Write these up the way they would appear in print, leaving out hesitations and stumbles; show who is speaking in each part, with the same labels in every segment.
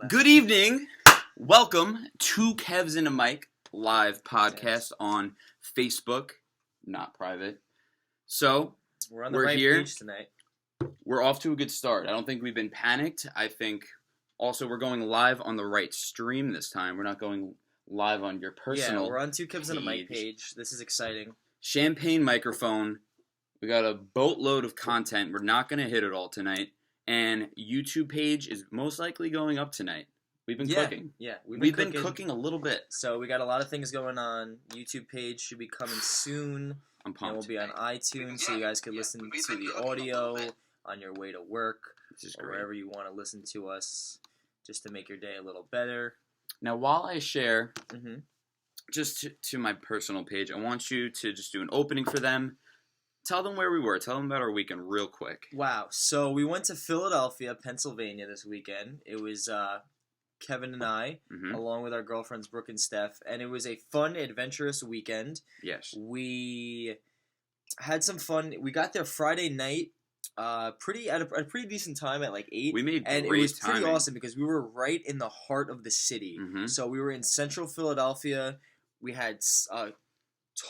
Speaker 1: Good evening. Welcome to Kevs and a Mic live podcast on Facebook, not private. So
Speaker 2: we're on the right
Speaker 1: here
Speaker 2: page tonight.
Speaker 1: We're off to a good start. I don't think we've been panicked. I think also we're going live on the right stream this time. We're not going live on your personal.
Speaker 2: Yeah, we're on two Kevs and a Mic page. This is exciting.
Speaker 1: Champagne microphone. We got a boatload of content. We're not going to hit it all tonight. And YouTube page is most likely going up tonight. We've been cooking.
Speaker 2: Yeah,
Speaker 1: we've been cooking a little bit.
Speaker 2: So we got a lot of things going on. YouTube page should be coming soon.
Speaker 1: I'm pumped.
Speaker 2: And we'll be on iTunes, so you guys can listen to the audio on your way to work or wherever you want to listen to us, just to make your day a little better.
Speaker 1: Now, while I share, just to my personal page, I want you to just do an opening for them. Tell them where we were. Tell them about our weekend real quick.
Speaker 2: Wow. So we went to Philadelphia, Pennsylvania this weekend. It was Kevin and I, along with our girlfriends Brooke and Steph, and it was a fun, adventurous weekend.
Speaker 1: Yes.
Speaker 2: We had some fun. We got there Friday night, at a pretty decent time at like 8.
Speaker 1: We made
Speaker 2: and
Speaker 1: great
Speaker 2: it was pretty
Speaker 1: timing.
Speaker 2: awesome because we were right in the heart of the city. So we were in central Philadelphia. We had a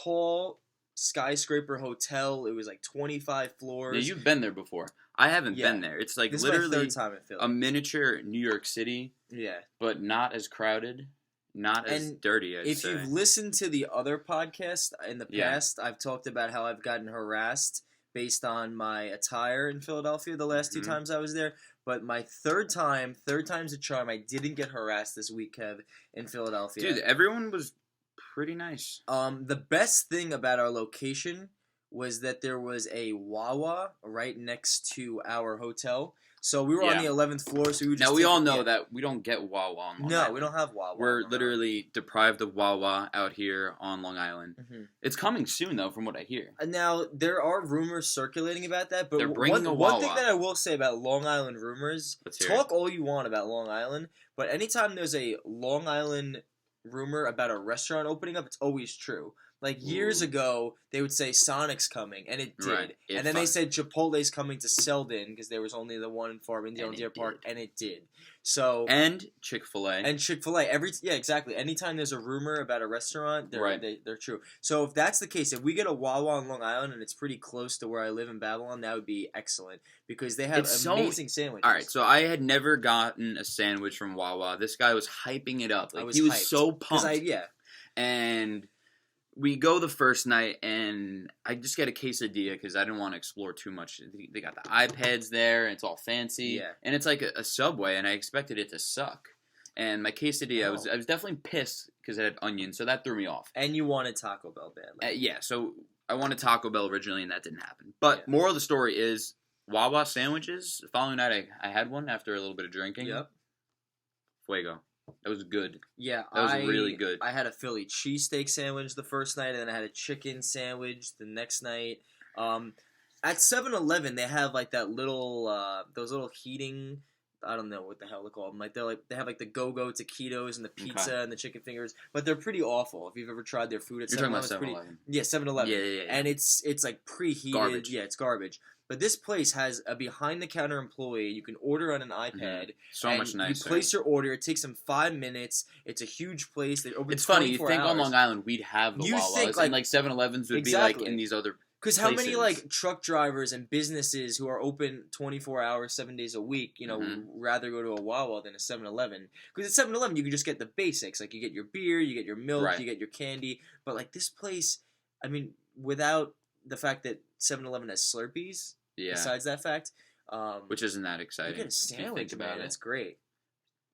Speaker 2: tall skyscraper hotel. It was like 25 floors.
Speaker 1: Yeah, you've been there before. I haven't been there. It's like
Speaker 2: this
Speaker 1: literally
Speaker 2: is my third time in Philly.
Speaker 1: A miniature New York City.
Speaker 2: Yeah.
Speaker 1: But not as crowded, not as dirty,
Speaker 2: If you've listened to the other podcast in the past, I've talked about how I've gotten harassed based on my attire in Philadelphia the last 2 times I was there. But my third time's a charm. I didn't get harassed this week, Kev, in Philadelphia.
Speaker 1: Dude, everyone was pretty nice.
Speaker 2: The best thing about our location was that there was a Wawa right next to our hotel. So we were on the 11th floor. So we would just
Speaker 1: we all know that we don't get Wawa on Long Island.
Speaker 2: We don't have Wawa.
Speaker 1: We're literally deprived of Wawa out here on Long Island. It's coming soon, though, from what I hear.
Speaker 2: Now, there are rumors circulating about that. But
Speaker 1: they're bringing a Wawa.
Speaker 2: One thing that I will say about Long Island rumors, talk all you want about Long Island, but anytime there's a Long Island rumor about a restaurant opening up, it's always true. Like years ago, they would say Sonic's coming, and it did.
Speaker 1: Right.
Speaker 2: And then they said Chipotle's coming to Selden because there was only the one in Farmingdale and Deer Park, and it did. So
Speaker 1: and Chick-fil-A.
Speaker 2: Exactly. Anytime there's a rumor about a restaurant, they're true. So if that's the case, if we get a Wawa on Long Island and it's pretty close to where I live in Babylon, that would be excellent because they have amazing sandwiches.
Speaker 1: All right, so I had never gotten a sandwich from Wawa. This guy was hyping it up. He was so pumped. And we go the first night, and I just get a quesadilla because I didn't want to explore too much. They got the iPads there, and it's all fancy. Yeah. And it's like a Subway, and I expected it to suck. And my quesadilla, I was definitely pissed because it had onions, so that threw me off.
Speaker 2: And you wanted Taco Bell badly.
Speaker 1: So I wanted Taco Bell originally, and that didn't happen. But moral of the story is, Wawa sandwiches, the following night I had one after a little bit of drinking.
Speaker 2: Yep.
Speaker 1: Fuego. That was good.
Speaker 2: Yeah,
Speaker 1: that was really good.
Speaker 2: I had a Philly cheesesteak sandwich the first night, and then I had a chicken sandwich the next night. At 7-Eleven, they have like that little, those little heating. I don't know what the hell they call them. They have like the go-go taquitos and the pizza and the chicken fingers, but they're pretty awful. If you've ever tried their food at 7-Eleven,
Speaker 1: you're talking about 7-Eleven.
Speaker 2: Yeah, 7-Eleven.
Speaker 1: Yeah.
Speaker 2: And it's like preheated.
Speaker 1: Garbage.
Speaker 2: Yeah, it's garbage. But this place has a behind-the-counter employee. You can order on an iPad.
Speaker 1: So much nicer.
Speaker 2: You place your order. It takes them 5 minutes. It's a huge place. They open 24 hours.
Speaker 1: It's funny. You think on Long Island we'd have the Wawas, and like 7-Elevens would be like in these other
Speaker 2: because how many like truck drivers and businesses who are open 24 hours, 7 days a week, rather go to a Wawa than a 7-Eleven? Because at 7-Eleven you can just get the basics. Like you get your beer, you get your milk, you get your candy. But like this place, I mean, without the fact that 7-Eleven has Slurpees. Yeah. Besides that fact,
Speaker 1: which isn't that exciting.
Speaker 2: You get a sandwich, man. That's great.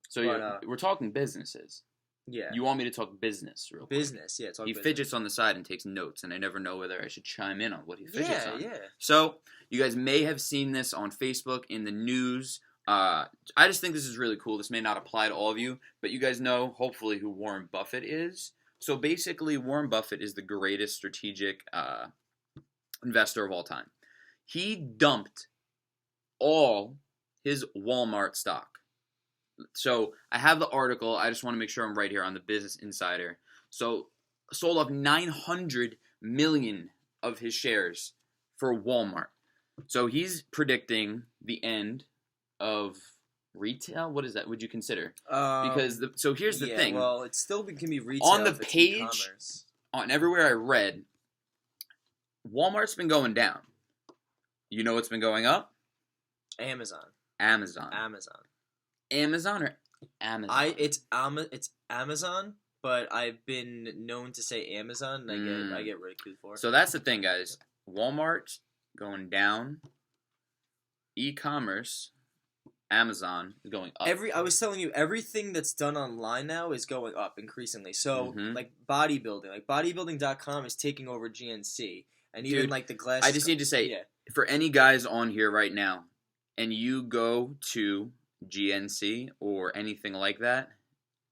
Speaker 1: So we're talking businesses.
Speaker 2: Yeah.
Speaker 1: You want me to talk business real quick?
Speaker 2: Business, yeah.
Speaker 1: He fidgets on the side and takes notes, and I never know whether I should chime in on what he fidgets on.
Speaker 2: Yeah.
Speaker 1: So you guys may have seen this on Facebook in the news. I just think this is really cool. This may not apply to all of you, but you guys know, hopefully, who Warren Buffett is. So basically, Warren Buffett is the greatest strategic investor of all time. He dumped all his Walmart stock. So I have the article. I just want to make sure I'm right here on the Business Insider. So sold off 900 million of his shares for Walmart. So he's predicting the end of retail. What is that? Would you consider? Because so here's the thing.
Speaker 2: Well, it still can be retail
Speaker 1: on the page. E-commerce. On everywhere I read, Walmart's been going down. You know what's been going up?
Speaker 2: Amazon.
Speaker 1: Amazon or Amazon?
Speaker 2: It's Amazon, but I've been known to say Amazon, and I get ridiculed for it.
Speaker 1: So that's the thing, guys. Walmart going down. E-commerce, Amazon is going up.
Speaker 2: I was telling you, everything that's done online now is going up increasingly. So like bodybuilding.com is taking over GNC, and even like the glass.
Speaker 1: I just need to say, for any guys on here right now, and you go to GNC or anything like that,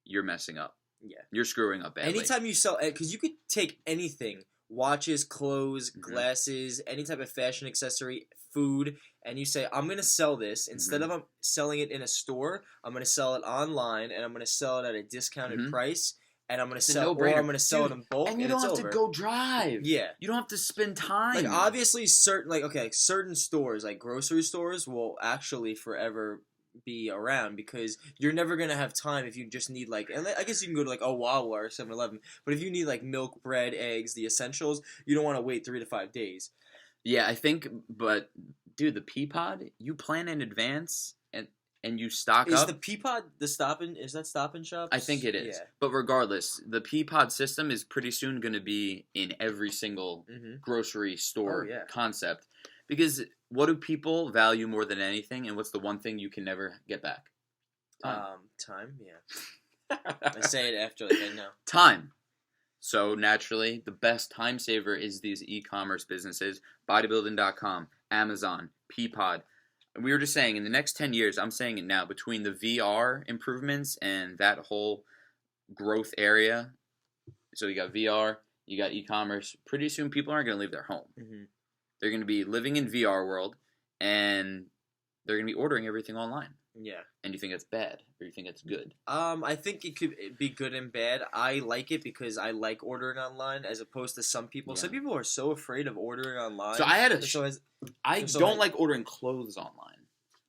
Speaker 1: you're messing up.
Speaker 2: Yeah.
Speaker 1: You're screwing up badly.
Speaker 2: Anytime you sell, because you could take anything, watches, clothes, glasses, any type of fashion accessory, food, and you say, I'm going to sell this. Instead of selling it in a store, I'm going to sell it online, and I'm going to sell it at a discounted price. And I'm gonna sell it in bulk,
Speaker 1: and you don't have to go drive.
Speaker 2: Yeah,
Speaker 1: you don't have to spend time.
Speaker 2: Like obviously, certain stores, like grocery stores, will actually forever be around because you're never gonna have time if you just need and I guess you can go to like a Wawa or 7-Eleven, but if you need like milk, bread, eggs, the essentials, you don't want to wait 3 to 5 days.
Speaker 1: Yeah, I think, but dude, the Peapod, you plan in advance and you stock up.
Speaker 2: Is the Peapod is that Stop and Shop?
Speaker 1: I think it is. Yeah. But regardless, the Peapod system is pretty soon going to be in every single grocery store concept. Because what do people value more than anything, and what's the one thing you can never get back?
Speaker 2: Time, yeah. I say it after I know.
Speaker 1: Time. So naturally, the best time saver is these e-commerce businesses, bodybuilding.com, Amazon, Peapod. We were just saying, in the next 10 years, I'm saying it now, between the VR improvements and that whole growth area, so you got VR, you got e-commerce, pretty soon people aren't going to leave their home. They're going to be living in VR world, and they're going to be ordering everything online.
Speaker 2: Yeah.
Speaker 1: And you think that's bad, or you think it's good?
Speaker 2: I think it could be good and bad. I like it because I like ordering online, as opposed to some people. Yeah. Some people are so afraid of ordering online.
Speaker 1: So I don't like ordering clothes online.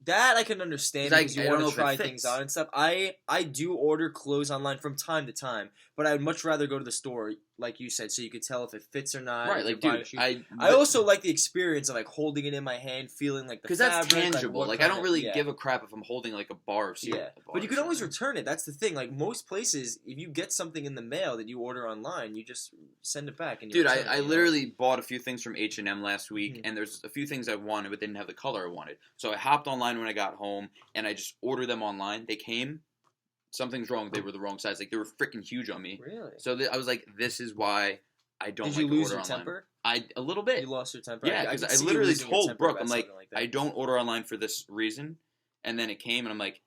Speaker 2: That I can understand because you want to try things out and stuff. I do order clothes online from time to time, but I would much rather go to the store, like you said, so you could tell if it fits or not.
Speaker 1: Right, like dude,
Speaker 2: I also like the experience of like holding it in my hand, feeling like the fabric.
Speaker 1: Because that's tangible. Like I don't really give a crap if I'm holding like a bar of cereal.
Speaker 2: Yeah, but you can always return it. That's the thing. Like most places, if you get something in the mail that you order online, you just send it back. And
Speaker 1: dude, I literally bought a few things from H&M last week, and there's a few things I wanted but didn't have the color I wanted. So I hopped online when I got home, and I just ordered them online. They came. Something's wrong. They were the wrong size. Like they were freaking huge on me.
Speaker 2: Really?
Speaker 1: So I was like, this is why I don't like to order online.
Speaker 2: Did you lose your temper?
Speaker 1: A little bit.
Speaker 2: You lost your temper?
Speaker 1: Yeah, because I literally told Brooke, I'm like I don't order online for this reason. And then it came, and I'm like,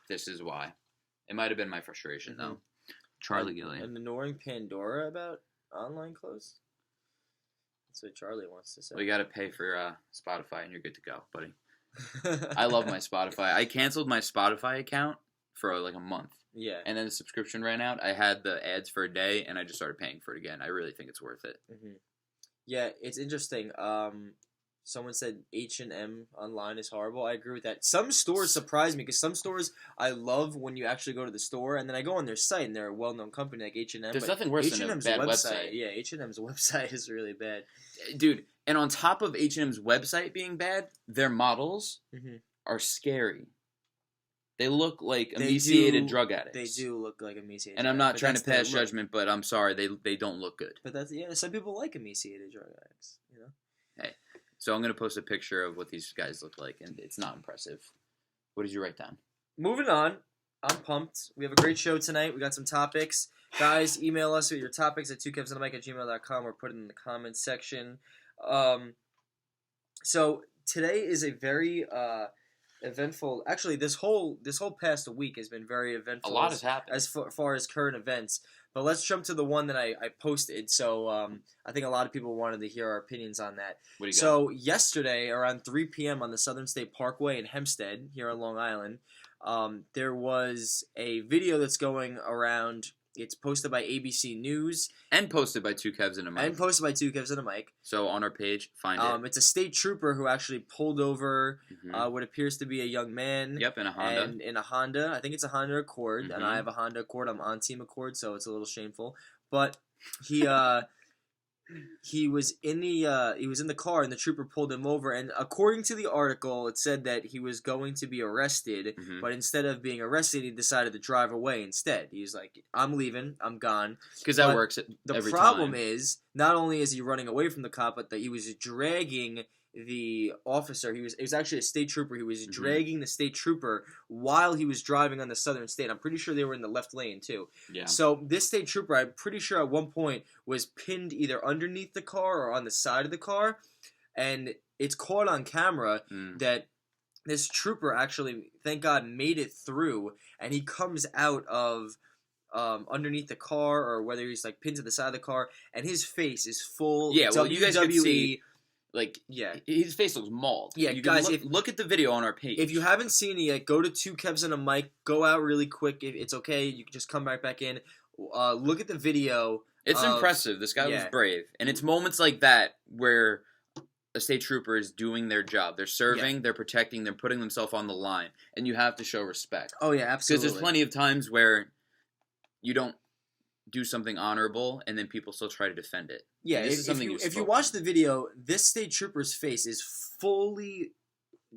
Speaker 1: this is why. It might have been my frustration, though. Charlie Gillian.
Speaker 2: And ignoring Pandora about online clothes? That's what Charlie wants to say.
Speaker 1: Well, you got to pay for Spotify, and you're good to go, buddy. I love my Spotify. I canceled my Spotify account for like a month.
Speaker 2: Yeah.
Speaker 1: And then the subscription ran out. I had the ads for a day, and I just started paying for it again. I really think it's worth it.
Speaker 2: Yeah, it's interesting. Someone said H&M online is horrible. I agree with that. Some stores surprise me because some stores I love when you actually go to the store, and then I go on their site, and they're a well-known company like H&M.
Speaker 1: There's nothing worse than a bad website.
Speaker 2: Yeah, H&M's website is really bad.
Speaker 1: Dude, and on top of H&M's website being bad, their models are scary. They look like emaciated drug addicts.
Speaker 2: They do look like emaciated.
Speaker 1: And I'm not trying to pass judgment, but I'm sorry, they don't look good.
Speaker 2: But some people like emaciated drug addicts, you know?
Speaker 1: Hey, so I'm going to post a picture of what these guys look like, and it's not impressive. What did you write down?
Speaker 2: Moving on. I'm pumped. We have a great show tonight. We got some topics. Guys, email us with your topics at 2kevsandamike@gmail.com or put it in the comments section. So today is a very eventful. Actually, this whole past week has been very eventful.
Speaker 1: A lot has happened
Speaker 2: as far as current events. But let's jump to the one that I posted. So I think a lot of people wanted to hear our opinions on that.
Speaker 1: What do you
Speaker 2: got? Yesterday, around 3 p.m. on the Southern State Parkway in Hempstead, here on Long Island, there was a video that's going around. It's posted by ABC News.
Speaker 1: And posted by two Kevs and a mic. So on our page, find it.
Speaker 2: It's a state trooper who actually pulled over what appears to be a young man.
Speaker 1: Yep, in a Honda.
Speaker 2: I think it's a Honda Accord, and I have a Honda Accord. I'm on Team Accord, so it's a little shameful. But he was in the car, and the trooper pulled him over. And according to the article, it said that he was going to be arrested, but instead of being arrested, he decided to drive away instead. He's like, "I'm leaving, I'm gone."
Speaker 1: Because that works every time.
Speaker 2: The problem is, not only is he running away from the cop, but that he was dragging the officer. It was actually a state trooper. He was dragging the state trooper while he was driving on the southern state. I'm pretty sure they were in the left lane too. Yeah. So this state trooper, I'm pretty sure at one point was pinned either underneath the car or on the side of the car, and it's caught on camera that this trooper actually, thank God, made it through, and he comes out of underneath the car, or whether he's like pinned to the side of the car, and his face is full.
Speaker 1: Yeah, well, you guys can see. Like, his face looks mauled.
Speaker 2: Yeah, you guys,
Speaker 1: look at the video on our page.
Speaker 2: If you haven't seen it yet, go to Two Kevs and a Mic. Go out really quick. If it's okay, you can just come right back in. Look at the video.
Speaker 1: It's impressive. This guy was brave. And it's moments like that where a state trooper is doing their job. They're serving, they're protecting, they're putting themselves on the line. And you have to show respect.
Speaker 2: Oh, yeah, absolutely.
Speaker 1: Because there's plenty of times where you don't do something honorable, and then people still try to defend it.
Speaker 2: Yeah, if you watch the video, this state trooper's face is fully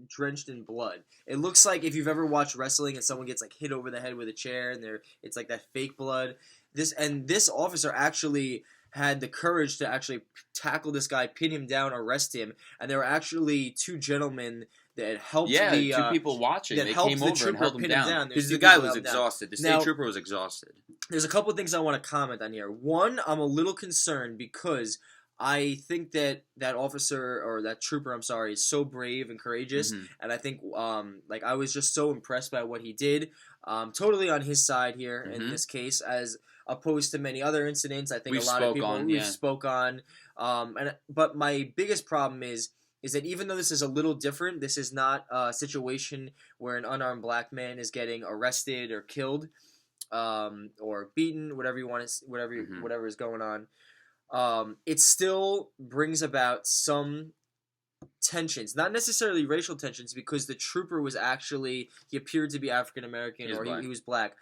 Speaker 2: drenched in blood. It looks like if you've ever watched wrestling and someone gets like hit over the head with a chair, and it's like that fake blood. This officer actually had the courage to actually tackle this guy, pin him down, arrest him, and there were actually two gentlemen that helped
Speaker 1: two people watching. They came over and held him down. Because the guy was exhausted. The state trooper was exhausted.
Speaker 2: There's a couple of things I want to comment on here. One, I'm a little concerned because I think that officer, or that trooper, I'm sorry, is so brave and courageous. And I think, I was just so impressed by what he did. Totally on his side here in this case, as opposed to many other incidents. I think a lot of people we've spoke on. But my biggest problem is that even though this is a little different, this is not a situation where an unarmed black man is getting arrested or killed, or beaten, whatever you want to, whatever is going on. It still brings about some tensions, not necessarily racial tensions, because the trooper was actually, he appeared to be African American, or he was black.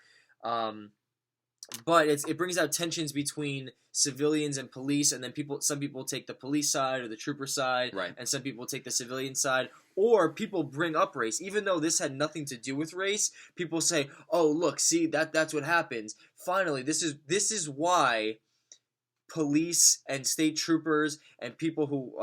Speaker 2: But it brings out tensions between civilians and police, and then some people take the police side or the trooper side, and some people take the civilian side, or people bring up race, even though this had nothing to do with race. People say, "Oh, look, see that's what happens." Finally, this is why police and state troopers and people who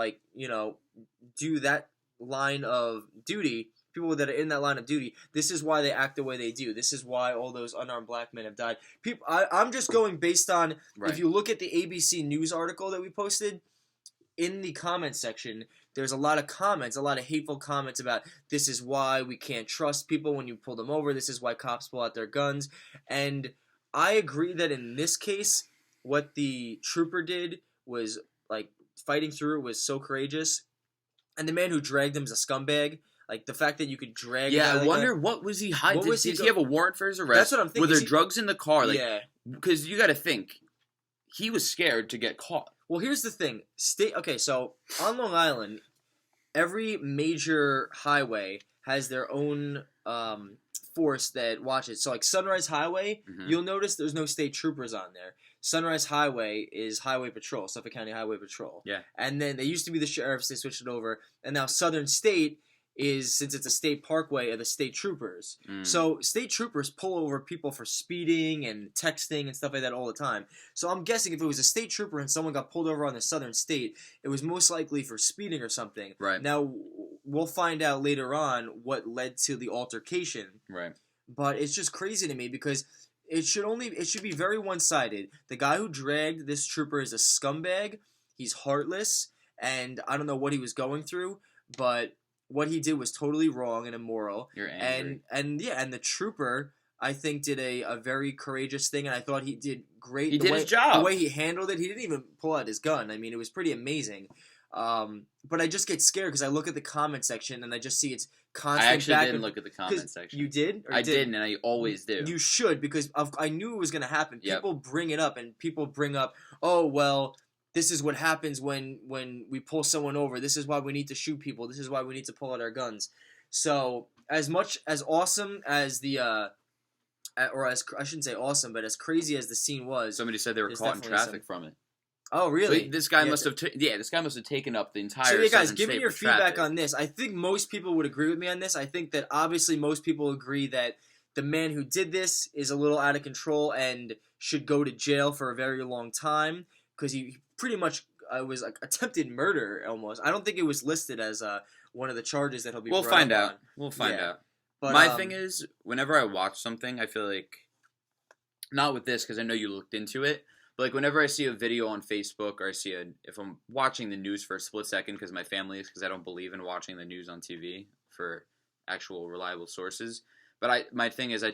Speaker 2: do that line of duty. People that are in that line of duty, this is why they act the way they do. This is why all those unarmed black men have died. I'm just going based on, if you look at the ABC News article that we posted, in the comment section, there's a lot of comments, a lot of hateful comments about, this is why we can't trust people when you pull them over, this is why cops pull out their guns. And I agree that in this case, what the trooper did was, fighting through it was so courageous. And the man who dragged him is a scumbag. Like, the fact that you could drag...
Speaker 1: Yeah, I wonder, what was he hiding? Did he have a warrant for his arrest?
Speaker 2: That's what I'm thinking.
Speaker 1: Were there drugs in the car? Because you got to think, he was scared to get caught.
Speaker 2: Well, here's the thing. So, on Long Island, every major highway has their own force that watches. So, Sunrise Highway, you'll notice there's no state troopers on there. Sunrise Highway is Highway Patrol, Suffolk County Highway Patrol. Yeah. And then they used to be the sheriffs, they switched it over. And now Southern State is, since it's a state parkway, are the state troopers. So state troopers pull over people for speeding and texting and stuff like that all the time. So I'm guessing if it was a state trooper and someone got pulled over on the Southern State, it was most likely for speeding or something. Right. Now, we'll find out later on what led to the altercation. Right. But it's just crazy to me because it should be very one-sided. The guy who dragged this trooper is a scumbag. He's heartless, and I don't know what he was going through, but what he did was totally wrong and immoral. You're angry. And the trooper, I think, did a very courageous thing, and I thought he did great. He did his job. The way he handled it, he didn't even pull out his gun. I mean, it was pretty amazing. But I just get scared because I look at the comment section and I just see it's constant.
Speaker 1: I actually didn't look at the comment section.
Speaker 2: You did?
Speaker 1: I didn't, and I always do.
Speaker 2: You should, because I knew it was going to happen. People bring it up, and people bring up, oh, well, this is what happens when we pull someone over. This is why we need to shoot people. This is why we need to pull out our guns. So as awesome as the or as I shouldn't say awesome, but as crazy as the scene was,
Speaker 1: somebody said they were caught in traffic from it.
Speaker 2: Oh, really?
Speaker 1: So this guy must have taken up the entire. So,
Speaker 2: guys, give me your feedback on this. I think most people would agree with me on this. I think that obviously most people agree that the man who did this is a little out of control and should go to jail for a very long time because he pretty much was like attempted murder almost. I don't think it was listed as one of the charges that he'll be.
Speaker 1: We'll find out. We'll find out. But my thing is, whenever I watch something, I feel like not with this because I know you looked into it. But like whenever I see a video on Facebook or if I'm watching the news for a split second because my family is, because I don't believe in watching the news on TV for actual reliable sources. But my thing is I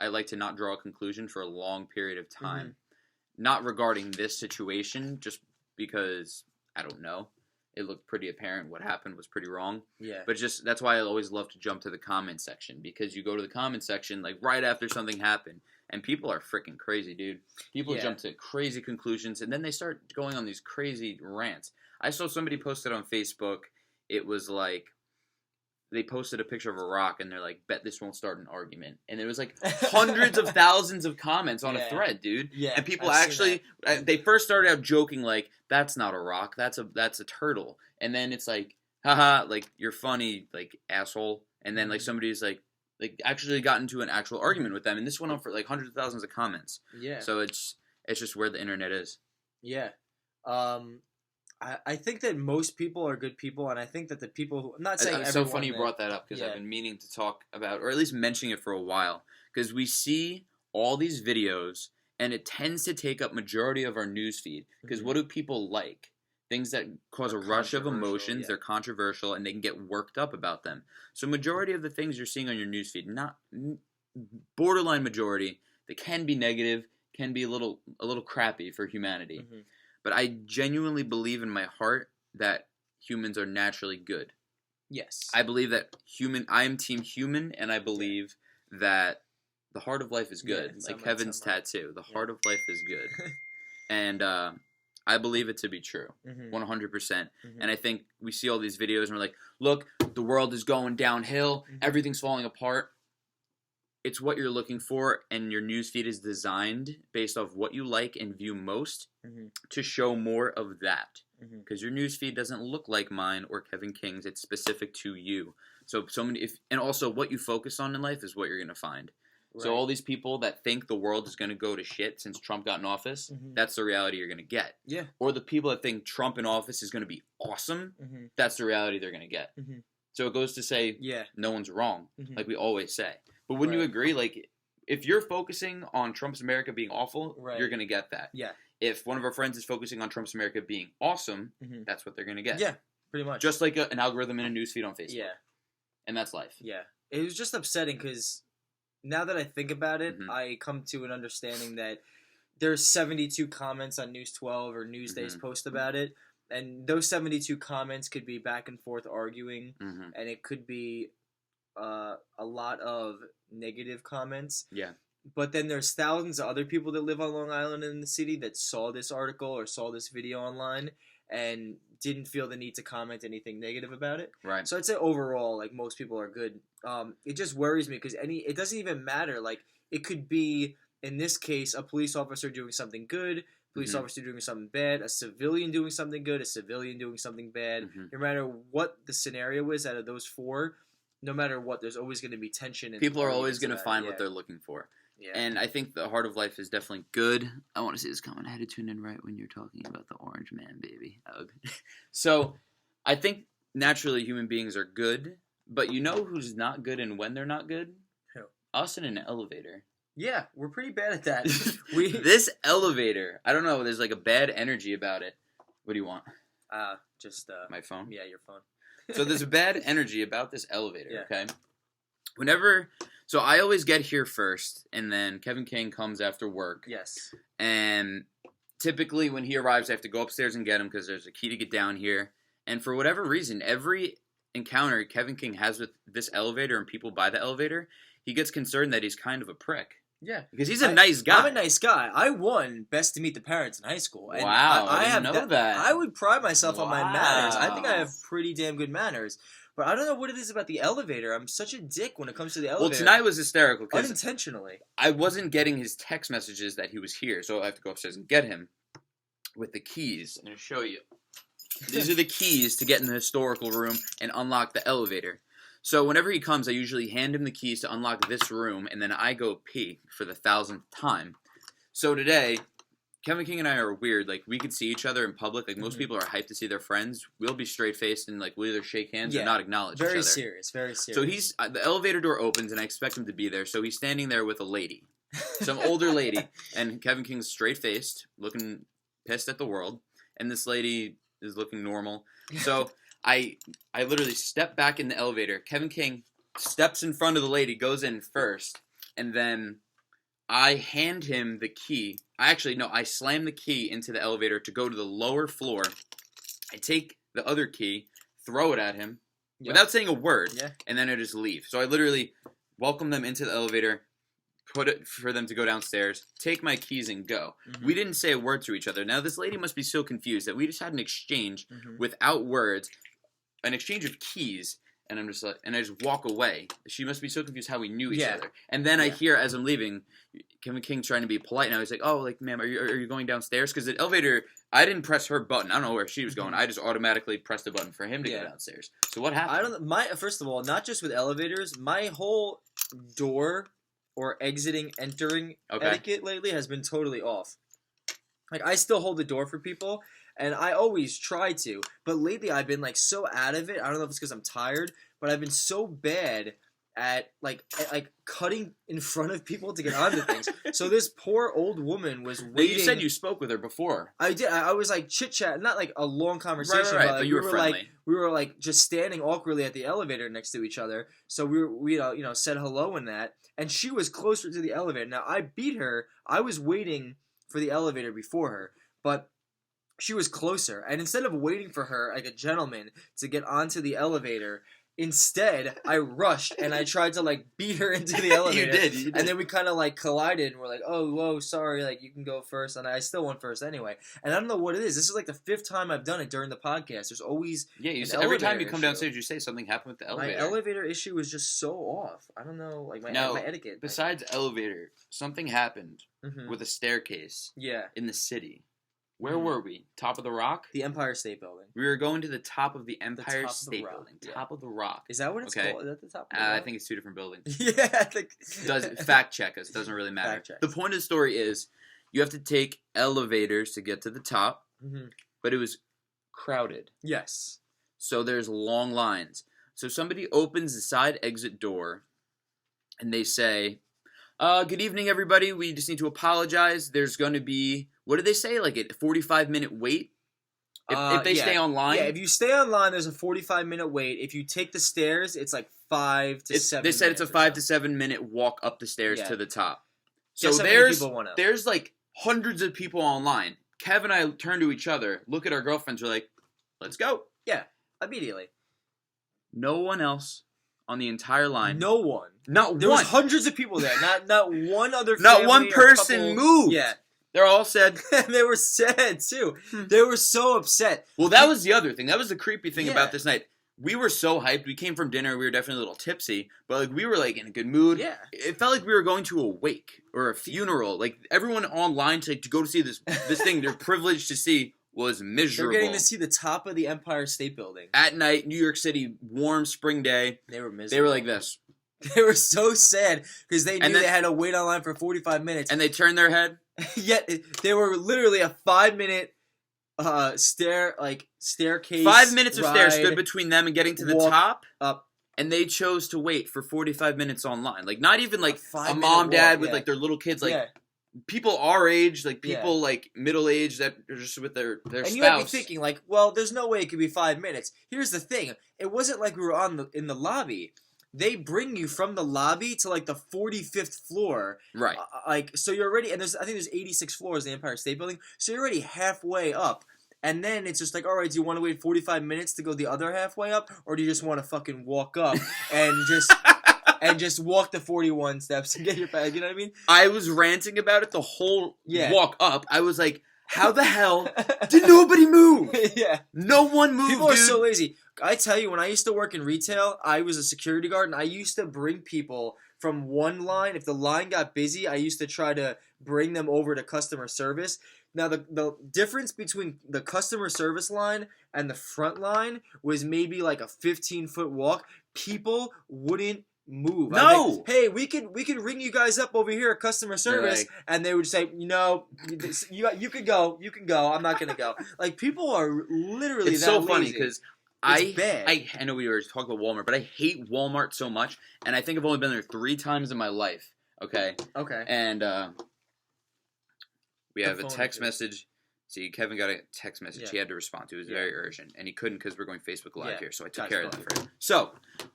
Speaker 1: like to not draw a conclusion for a long period of time. Not regarding this situation, just because, I don't know, it looked pretty apparent what happened was pretty wrong.
Speaker 2: Yeah.
Speaker 1: But just, that's why I always love to jump to the comment section, because you go to the comment section, like, right after something happened, and people are freaking crazy, dude. People jump to crazy conclusions, and then they start going on these crazy rants. I saw somebody posted on Facebook, it was like, they posted a picture of a rock, and they're like, bet this won't start an argument. And there was like hundreds of thousands of comments on a thread, dude.
Speaker 2: Yeah,
Speaker 1: and people they first started out joking like, that's not a rock, that's a turtle. And then it's like, haha, like, you're funny, like, asshole. And then like somebody's like actually got into an actual argument with them. And this went on for like hundreds of thousands of comments.
Speaker 2: Yeah.
Speaker 1: So it's just where the internet is.
Speaker 2: Yeah. I think that most people are good people, and I think that the people who... I'm not saying
Speaker 1: it's so funny you brought that up, because I've been meaning to talk about, or at least mentioning it for a while, because we see all these videos, and it tends to take up majority of our newsfeed, because what do people like? Things that cause a rush of emotions, they're controversial, and they can get worked up about them. So majority of the things you're seeing on your newsfeed, not borderline majority, they can be negative, can be a little crappy for humanity. But I genuinely believe in my heart that humans are naturally good.
Speaker 2: Yes.
Speaker 1: I believe that I am team human, and I believe that the heart of life is good. Like Kevin's tattoo. The heart of life is good. And I believe it to be true. 100%. And I think we see all these videos, and we're like, look, the world is going downhill. Everything's falling apart. It's what you're looking for, and your newsfeed is designed based off what you like and view most to show more of that. Because your newsfeed doesn't look like mine or Kevin King's. It's specific to you. So many, and also what you focus on in life is what you're going to find. Right. So all these people that think the world is going to go to shit since Trump got in office, that's the reality you're going to get.
Speaker 2: Yeah.
Speaker 1: Or the people that think Trump in office is going to be awesome, that's the reality they're going to get. So it goes to say, no one's wrong, like we always say. But wouldn't you agree, like, if you're focusing on Trump's America being awful, you're going to get that.
Speaker 2: Yeah.
Speaker 1: If one of our friends is focusing on Trump's America being awesome, that's what they're going to get.
Speaker 2: Yeah, pretty much.
Speaker 1: Just like an algorithm in a newsfeed on Facebook.
Speaker 2: Yeah.
Speaker 1: And that's life.
Speaker 2: Yeah. It was just upsetting because now that I think about it, I come to an understanding that there's 72 comments on News 12 or Newsday's post about it. And those 72 comments could be back and forth arguing, and it could be a lot of negative comments.
Speaker 1: Yeah.
Speaker 2: But then there's thousands of other people that live on Long Island in the city that saw this article or saw this video online and didn't feel the need to comment anything negative about it.
Speaker 1: Right.
Speaker 2: So I'd say overall, like, most people are good. It just worries me because it doesn't even matter. Like, it could be, in this case, a police officer doing something good, police officer doing something bad, a civilian doing something good, a civilian doing something bad. No matter what the scenario is out of those four, no matter what, there's always going to be tension.
Speaker 1: People are always going to find what they're looking for.
Speaker 2: Yeah.
Speaker 1: And I think the heart of life is definitely good. I want to see this comment. I had to tune in right when you're talking about the orange man, baby. So I think naturally human beings are good, but you know who's not good and when they're not good?
Speaker 2: Who?
Speaker 1: Us in an elevator.
Speaker 2: Yeah, we're pretty bad at that.
Speaker 1: This elevator, I don't know, there's like a bad energy about it. What do you want?
Speaker 2: Just
Speaker 1: my phone?
Speaker 2: Yeah, your phone.
Speaker 1: So there's a bad energy about this elevator,
Speaker 2: yeah.
Speaker 1: Okay? So I always get here first, and then Kevin King comes after work.
Speaker 2: Yes.
Speaker 1: And typically when he arrives, I have to go upstairs and get him because there's a key to get down here. And for whatever reason, every encounter Kevin King has with this elevator and people by the elevator, he gets concerned that he's kind of a prick.
Speaker 2: Yeah.
Speaker 1: Because he's a nice guy.
Speaker 2: I'm a nice guy. I won Best to Meet the Parents in high school. And
Speaker 1: wow, I didn't know that.
Speaker 2: I would pride myself on my manners. I think I have pretty damn good manners. But I don't know what it is about the elevator. I'm such a dick when it comes to the elevator.
Speaker 1: Well, tonight was hysterical.
Speaker 2: Unintentionally.
Speaker 1: I wasn't getting his text messages that he was here, so I have to go upstairs and get him with the keys. And I'll show you. These are the keys to get in the historical room and unlock the elevator. So whenever he comes, I usually hand him the keys to unlock this room, and then I go pee for the 1,000th time. So today, Kevin King and I are weird. Like, we could see each other in public. Like, most people are hyped to see their friends. We'll be straight-faced and, like, we'll either shake hands or not acknowledge each other.
Speaker 2: Very serious, very serious.
Speaker 1: So he's the elevator door opens, and I expect him to be there. So he's standing there with a lady, some older lady, and Kevin King's straight-faced, looking pissed at the world, and this lady is looking normal. So I literally step back in the elevator. Kevin King steps in front of the lady, goes in first, and then I hand him the key. I slam the key into the elevator to go to the lower floor. I take the other key, throw it at him, without saying a word, and then I just leave. So I literally welcome them into the elevator, put it for them to go downstairs, take my keys, and go. We didn't say a word to each other. Now, this lady must be so confused that we just had an exchange without words, an exchange of keys, and I'm just like, and I just walk away. She must be so confused how we knew each other. And then I hear, as I'm leaving, Kevin King trying to be polite now. He's like, "Oh, like, ma'am, are you going downstairs?" Because the elevator, I didn't press her button. I don't know where she was going. I just automatically pressed the button for him to go downstairs. So what happened?
Speaker 2: First of all, not just with elevators, my whole door or entering etiquette lately has been totally off. Like, I still hold the door for people, and I always try to, but lately I've been, like, so out of it. I don't know if it's because I'm tired, but I've been so bad at cutting in front of people to get onto things. So this poor old woman was waiting.
Speaker 1: But you said you spoke with her before.
Speaker 2: I did. I was like chit-chat, not like a long conversation,
Speaker 1: right.
Speaker 2: But, like,
Speaker 1: but you were friendly.
Speaker 2: We were like just standing awkwardly at the elevator next to each other. So we said hello and that, and she was closer to the elevator. Now I beat her. I was waiting for the elevator before her, but she was closer. And instead of waiting for her like a gentleman to get onto the elevator, instead I rushed and I tried to like beat her into the elevator.
Speaker 1: You did.
Speaker 2: And then we kind of like collided and we're like, "Oh, whoa, sorry, like you can go first." And I still went first anyway. And I don't know what it is. This is like the 5th time I've done it during the podcast. There's always
Speaker 1: every time you come downstairs you say something happened with the elevator.
Speaker 2: My elevator issue is just so off. I don't know, like my etiquette.
Speaker 1: Besides elevator, something happened with a staircase in the city. Where were we? Top of the Rock?
Speaker 2: The Empire State Building.
Speaker 1: We were going to the top of the Empire State Building. Top of the Rock.
Speaker 2: Is that what it's called? Is that the top of the Rock?
Speaker 1: I think it's 2 different buildings.
Speaker 2: I think...
Speaker 1: Fact check us. Doesn't really matter. The point of the story is you have to take elevators to get to the top, but it was crowded.
Speaker 2: Yes.
Speaker 1: So there's long lines. So somebody opens the side exit door, and they say, "Good evening, everybody. We just need to apologize. There's going to be..." What did they say? Like a 45-minute wait? If they stay online?
Speaker 2: Yeah, if you stay online, there's a 45-minute wait. If you take the stairs, it's like 5 to 7 minutes.
Speaker 1: They said it's a 5 to 7 minute walk up the stairs to the top. So there's like hundreds of people online. Kev and I turn to each other, look at our girlfriends, we're like, "Let's go."
Speaker 2: Yeah, immediately.
Speaker 1: No one else on the entire line.
Speaker 2: No one.
Speaker 1: Not one.
Speaker 2: There was hundreds of people there. Not one other family.
Speaker 1: Not one person moved.
Speaker 2: Yeah.
Speaker 1: They're all sad.
Speaker 2: And they were sad, too. They were so upset.
Speaker 1: Well, that was the other thing. That was the creepy thing about this night. We were so hyped. We came from dinner. We were definitely a little tipsy. But like we were like in a good mood.
Speaker 2: Yeah.
Speaker 1: It felt like we were going to a wake or a funeral. Like everyone online to go to see this thing they're privileged to see was miserable.
Speaker 2: They're getting to see the top of the Empire State Building.
Speaker 1: At night, New York City, warm spring day.
Speaker 2: They were miserable.
Speaker 1: They were like this.
Speaker 2: They were so sad because they knew they had to wait online for 45 minutes.
Speaker 1: And they turned their head.
Speaker 2: Yet they were literally a 5-minute staircase.
Speaker 1: 5 minutes of stairs stood between them and getting to the top.
Speaker 2: Up.
Speaker 1: And they chose to wait for 45 minutes online. Like not even like a mom, dad with like their little kids. Like people our age, like people like middle age that are just with their spouse.
Speaker 2: And you might be thinking like, well, there's no way it could be 5 minutes. Here's the thing: it wasn't like we were in the lobby. they bring you from the lobby to like the 45th floor.
Speaker 1: Right.
Speaker 2: So you're already, and I think there's 86 floors in the Empire State Building, so you're already halfway up. And then it's just like, all right, do you want to wait 45 minutes to go the other halfway up, or do you just want to fucking walk up and just walk the 41 steps and get your bag? You know what I mean?
Speaker 1: I was ranting about it the whole walk up. I was like, how the hell did nobody move?
Speaker 2: Yeah.
Speaker 1: No one moved,
Speaker 2: People are so lazy. I tell you, when I used to work in retail, I was a security guard, and I used to bring people from one line. If the line got busy, I used to try to bring them over to customer service. Now, the difference between the customer service line and the front line was maybe like a 15-foot walk. People wouldn't move.
Speaker 1: No.
Speaker 2: Think, hey, we could ring you guys up over here at customer service, and they would say, you could go. You can go. I'm not gonna go. Like, people are literally
Speaker 1: it's
Speaker 2: that
Speaker 1: so
Speaker 2: lazy.
Speaker 1: funny because
Speaker 2: bad.
Speaker 1: I know we were talking about Walmart, but I hate Walmart so much, and I think I've only been there 3 times in my life. Okay. And we have a text message. See, Kevin got a text message he had to respond to. It was very urgent, and he couldn't because we're going Facebook Live here, so I took care of that for him. So,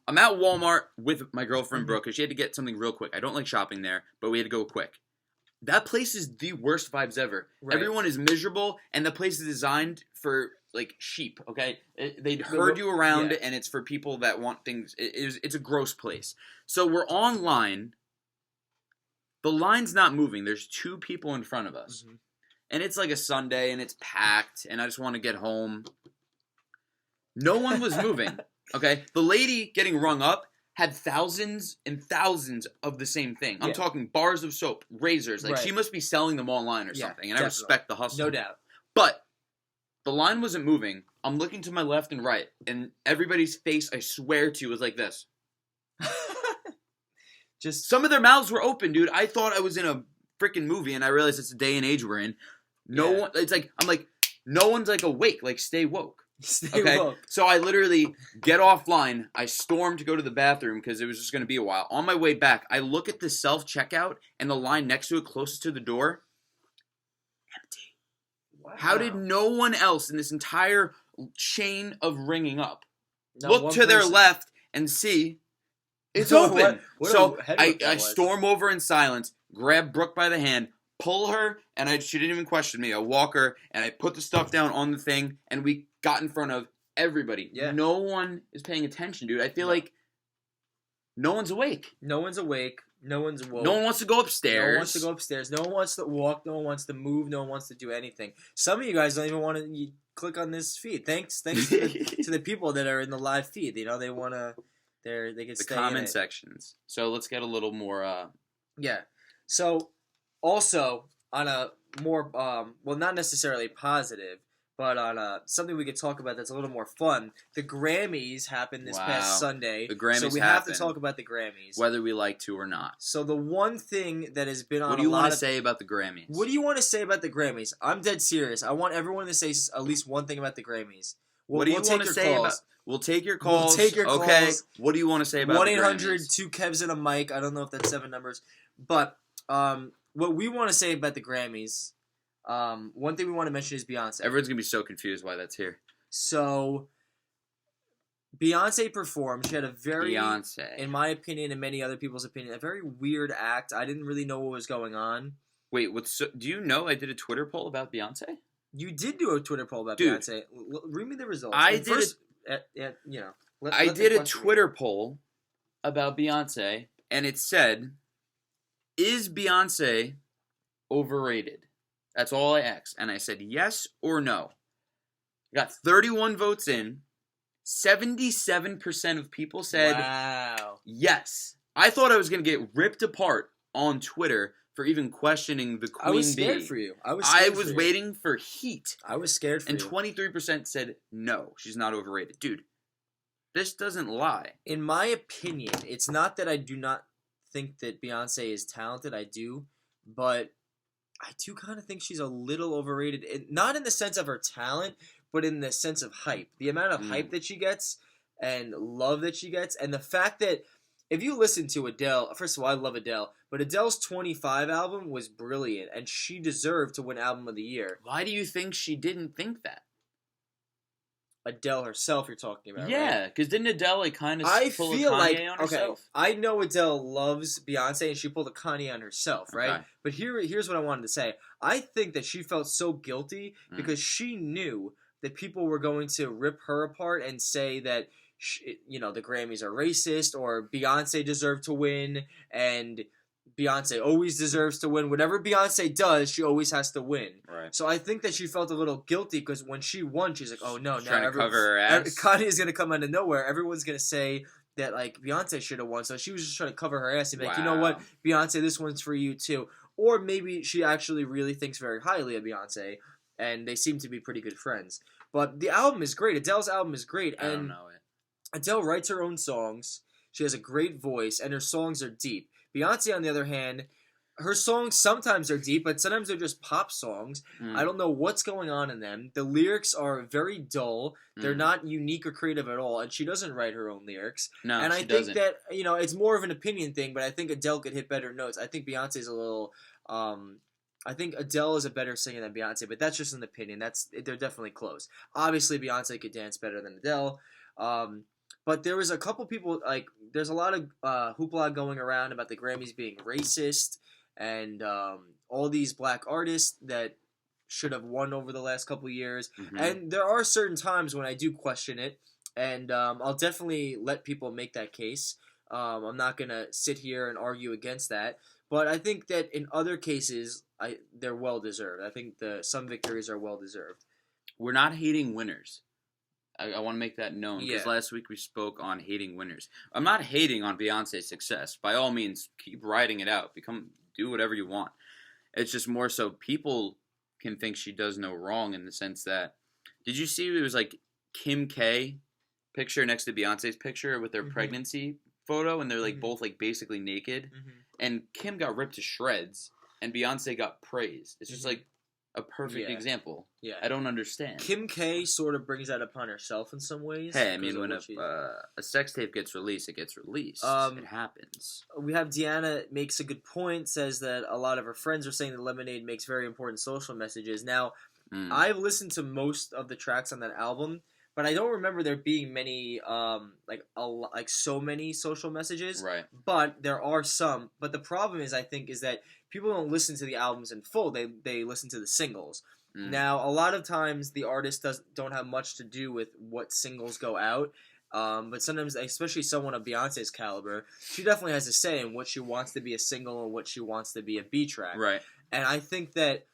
Speaker 1: I'm at Walmart with my girlfriend, Brooke, because she had to get something real quick. I don't like shopping there, but we had to go quick. That place is the worst vibes ever. Right. Everyone is miserable, and the place is designed for, like, sheep, okay? They'd herd you around, and it's for people that want things. It's a gross place. So, we're online. The line's not moving. There's 2 people in front of us. Mm-hmm. And it's like a Sunday, and it's packed, and I just want to get home. No one was moving, okay? The lady getting rung up had thousands and thousands of the same thing. I'm talking bars of soap, razors. Like, she must be selling them online or something, and I respect the hustle.
Speaker 2: No doubt.
Speaker 1: But the line wasn't moving. I'm looking to my left and right, and everybody's face, I swear to you, was like this. Just some of their mouths were open, dude. I thought I was in a freaking movie, and I realized it's the day and age we're in. No one. It's like I'm like, no one's like awake. Like, stay woke. Stay woke. So I literally get offline. I storm to go to the bathroom because it was just going to be a while. On my way back, I look at the self checkout and the line next to it, closest to the door, empty. Wow. How did no one else in this entire chain of ringing up look to their left and see? It's open. So I storm over in silence, grab Brooke by the hand, pull her, and she didn't even question me. I walk her, and I put the stuff down on the thing, and we got in front of everybody. Yeah. No one is paying attention, dude. I feel like no one's awake.
Speaker 2: No one's awake. No one's woke.
Speaker 1: No one wants to go upstairs.
Speaker 2: No one wants to go upstairs. No one wants to walk. No one wants to move. No one wants to do anything. Some of you guys don't even want to click on this feed. Thanks to the people that are in the live feed. You know, they want to... They get
Speaker 1: the comment sections. So let's get a little more.
Speaker 2: Yeah. So also on a more well, not necessarily positive, but on something we could talk about that's a little more fun. The Grammys happened this past Sunday.
Speaker 1: The Grammys.
Speaker 2: So we have to talk about the Grammys,
Speaker 1: whether we like to or not.
Speaker 2: So the one thing that has been on.
Speaker 1: What do you want to say about the Grammys?
Speaker 2: What do you want to say about the Grammys? I'm dead serious. I want everyone to say at least one thing about the Grammys.
Speaker 1: What do you want to say about? We'll take your calls.
Speaker 2: We'll take your calls.
Speaker 1: Okay. What do you want to say about
Speaker 2: 1-800-2 Kevs and a mic. I don't know if that's 7 numbers. But what we want to say about the Grammys, one thing we want to mention is Beyonce.
Speaker 1: Everyone's going to be so confused why that's here.
Speaker 2: So, Beyonce performed. She had a very, in my opinion and many other people's opinion, a very weird act. I didn't really know what was going on.
Speaker 1: Wait, do you know I did a Twitter poll about Beyonce?
Speaker 2: You did do a Twitter poll about Beyonce. Read me the results.
Speaker 1: I did a Twitter poll about Beyonce, and it said, "Is Beyonce overrated?" That's all I asked, and I said yes or no. I got 31 votes in. 77% of people said yes. I thought I was going to get ripped apart on Twitter for even questioning the Queen Bee.
Speaker 2: I was scared for you.
Speaker 1: I was waiting for heat.
Speaker 2: I was scared for you.
Speaker 1: And 23% said no, she's not overrated. Dude, this doesn't lie.
Speaker 2: In my opinion, it's not that I do not think that Beyonce is talented. I do. But I do kind of think she's a little overrated. Not in the sense of her talent, but in the sense of hype. The amount of hype that she gets and love that she gets. And the fact that if you listen to Adele, first of all, I love Adele, but Adele's 25 album was brilliant, and she deserved to win Album of the Year.
Speaker 1: Why do you think she didn't think that?
Speaker 2: Adele herself you're talking about,
Speaker 1: yeah, because didn't Adele like kind of pull a Kanye on herself?
Speaker 2: I know Adele loves Beyonce and she pulled a Kanye on herself, right?
Speaker 1: Okay.
Speaker 2: But here's what I wanted to say. I think that she felt so guilty because she knew that people were going to rip her apart and say that the Grammys are racist or Beyonce deserved to win and Beyonce always deserves to win. Whatever Beyonce does, she always has to win.
Speaker 1: Right.
Speaker 2: So I think that she felt a little guilty because when she won, she's like, "Oh no,
Speaker 1: she's now trying to cover her ass.
Speaker 2: Kanye's gonna come out of nowhere. Everyone's gonna say that like Beyonce should have won." So she was just trying to cover her ass and be like, "You know what, Beyonce, this one's for you too." Or maybe she actually really thinks very highly of Beyonce, and they seem to be pretty good friends. But the album is great. Adele's album is great, and
Speaker 1: I don't know it.
Speaker 2: Adele writes her own songs. She has a great voice, and her songs are deep. Beyonce, on the other hand, her songs sometimes are deep, but sometimes they're just pop songs. I don't know what's going on in them. The lyrics are very dull. They're not unique or creative at all, and she doesn't write her own lyrics.
Speaker 1: No,
Speaker 2: and
Speaker 1: she
Speaker 2: I think
Speaker 1: doesn't.
Speaker 2: that it's more of an opinion thing, but I think Adele could hit better notes. I think Beyonce's a little. I think Adele is a better singer than Beyonce, but that's just an opinion. They're definitely close. Obviously, Beyonce could dance better than Adele. But there was a couple people, like, there's a lot of hoopla going around about the Grammys being racist and all these black artists that should have won over the last couple years. And there are certain times when I do question it, and I'll definitely let people make that case. I'm not going to sit here and argue against that. But I think that in other cases, they're well-deserved. I think some victories are well-deserved.
Speaker 1: We're not hating winners. I want to make that known because last week we spoke on hating winners. I'm not hating on Beyonce's success. By all means, keep riding it out. Do whatever you want. It's just more so people can think she does no wrong in the sense that, did you see it was like Kim K picture next to Beyonce's picture with their pregnancy photo, and they're like both like basically naked, and Kim got ripped to shreds, and Beyonce got praised. It's just like a perfect example. Yeah, I don't understand.
Speaker 2: Kim K sort of brings that upon herself in some ways.
Speaker 1: Hey, I mean, when a sex tape gets released, it gets released. It happens.
Speaker 2: We have Deanna makes a good point, says that a lot of her friends are saying that Lemonade makes very important social messages. Now, I've listened to most of the tracks on that album, but I don't remember there being many, so many social messages.
Speaker 1: Right.
Speaker 2: But there are some. But the problem is, I think, is that people don't listen to the albums in full. They listen to the singles. Now, a lot of times the artist don't have much to do with what singles go out. But sometimes, especially someone of Beyonce's caliber, she definitely has a say in what she wants to be a single and what she wants to be a B track.
Speaker 1: Right.
Speaker 2: And I think that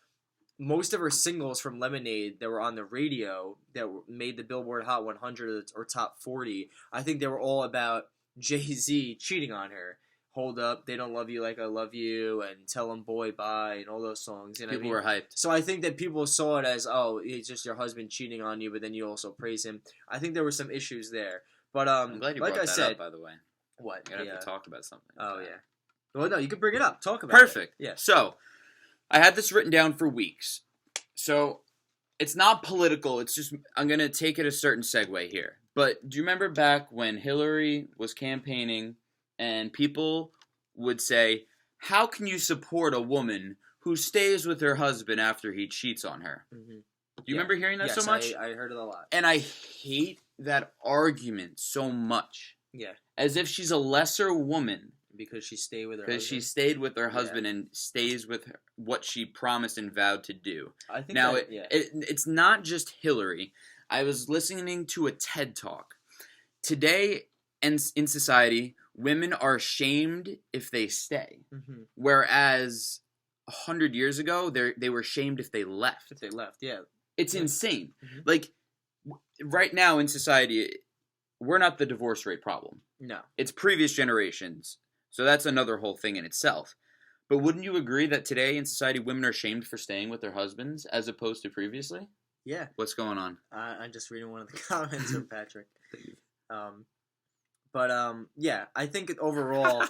Speaker 2: most of her singles from Lemonade that were on the radio that made the Billboard Hot 100 or Top 40, I think they were all about Jay-Z cheating on her. Hold Up, They Don't Love You Like I Love You, and Tell 'Em Boy Bye, and all those songs.
Speaker 1: People were hyped.
Speaker 2: So I think that people saw it as, oh, it's just your husband cheating on you, but then you also praise him. I think there were some issues there. But
Speaker 1: I'm glad you brought that up, by the way.
Speaker 2: What?
Speaker 1: You have to talk about something.
Speaker 2: Oh, yeah. Well, no, you can bring it up. Talk about
Speaker 1: Perfect.
Speaker 2: it. Yeah.
Speaker 1: So, I had this written down for weeks. So, it's not political. It's just, I'm going to take it a certain segue here. But do you remember back when Hillary was campaigning and people would say, how can you support a woman who stays with her husband after he cheats on her? Do you remember hearing that so much?
Speaker 2: I heard it a lot.
Speaker 1: And I hate that argument so much.
Speaker 2: Yeah.
Speaker 1: As if she's a lesser woman.
Speaker 2: Because she stayed with her
Speaker 1: husband. Because she stayed with her husband and stays with what she promised and vowed to do.
Speaker 2: I think
Speaker 1: now, it's not just Hillary. I was listening to a TED Talk. Today, in society, women are shamed if they stay. Whereas 100 years ago, they were shamed if they left.
Speaker 2: If they left, yeah.
Speaker 1: It's insane. Like, right now in society, we're not the divorce rate problem.
Speaker 2: No.
Speaker 1: It's previous generations. So that's another whole thing in itself. But wouldn't you agree that today in society, women are shamed for staying with their husbands as opposed to previously?
Speaker 2: Yeah.
Speaker 1: What's going on?
Speaker 2: I'm just reading one of the comments from Patrick. Yeah, I think overall,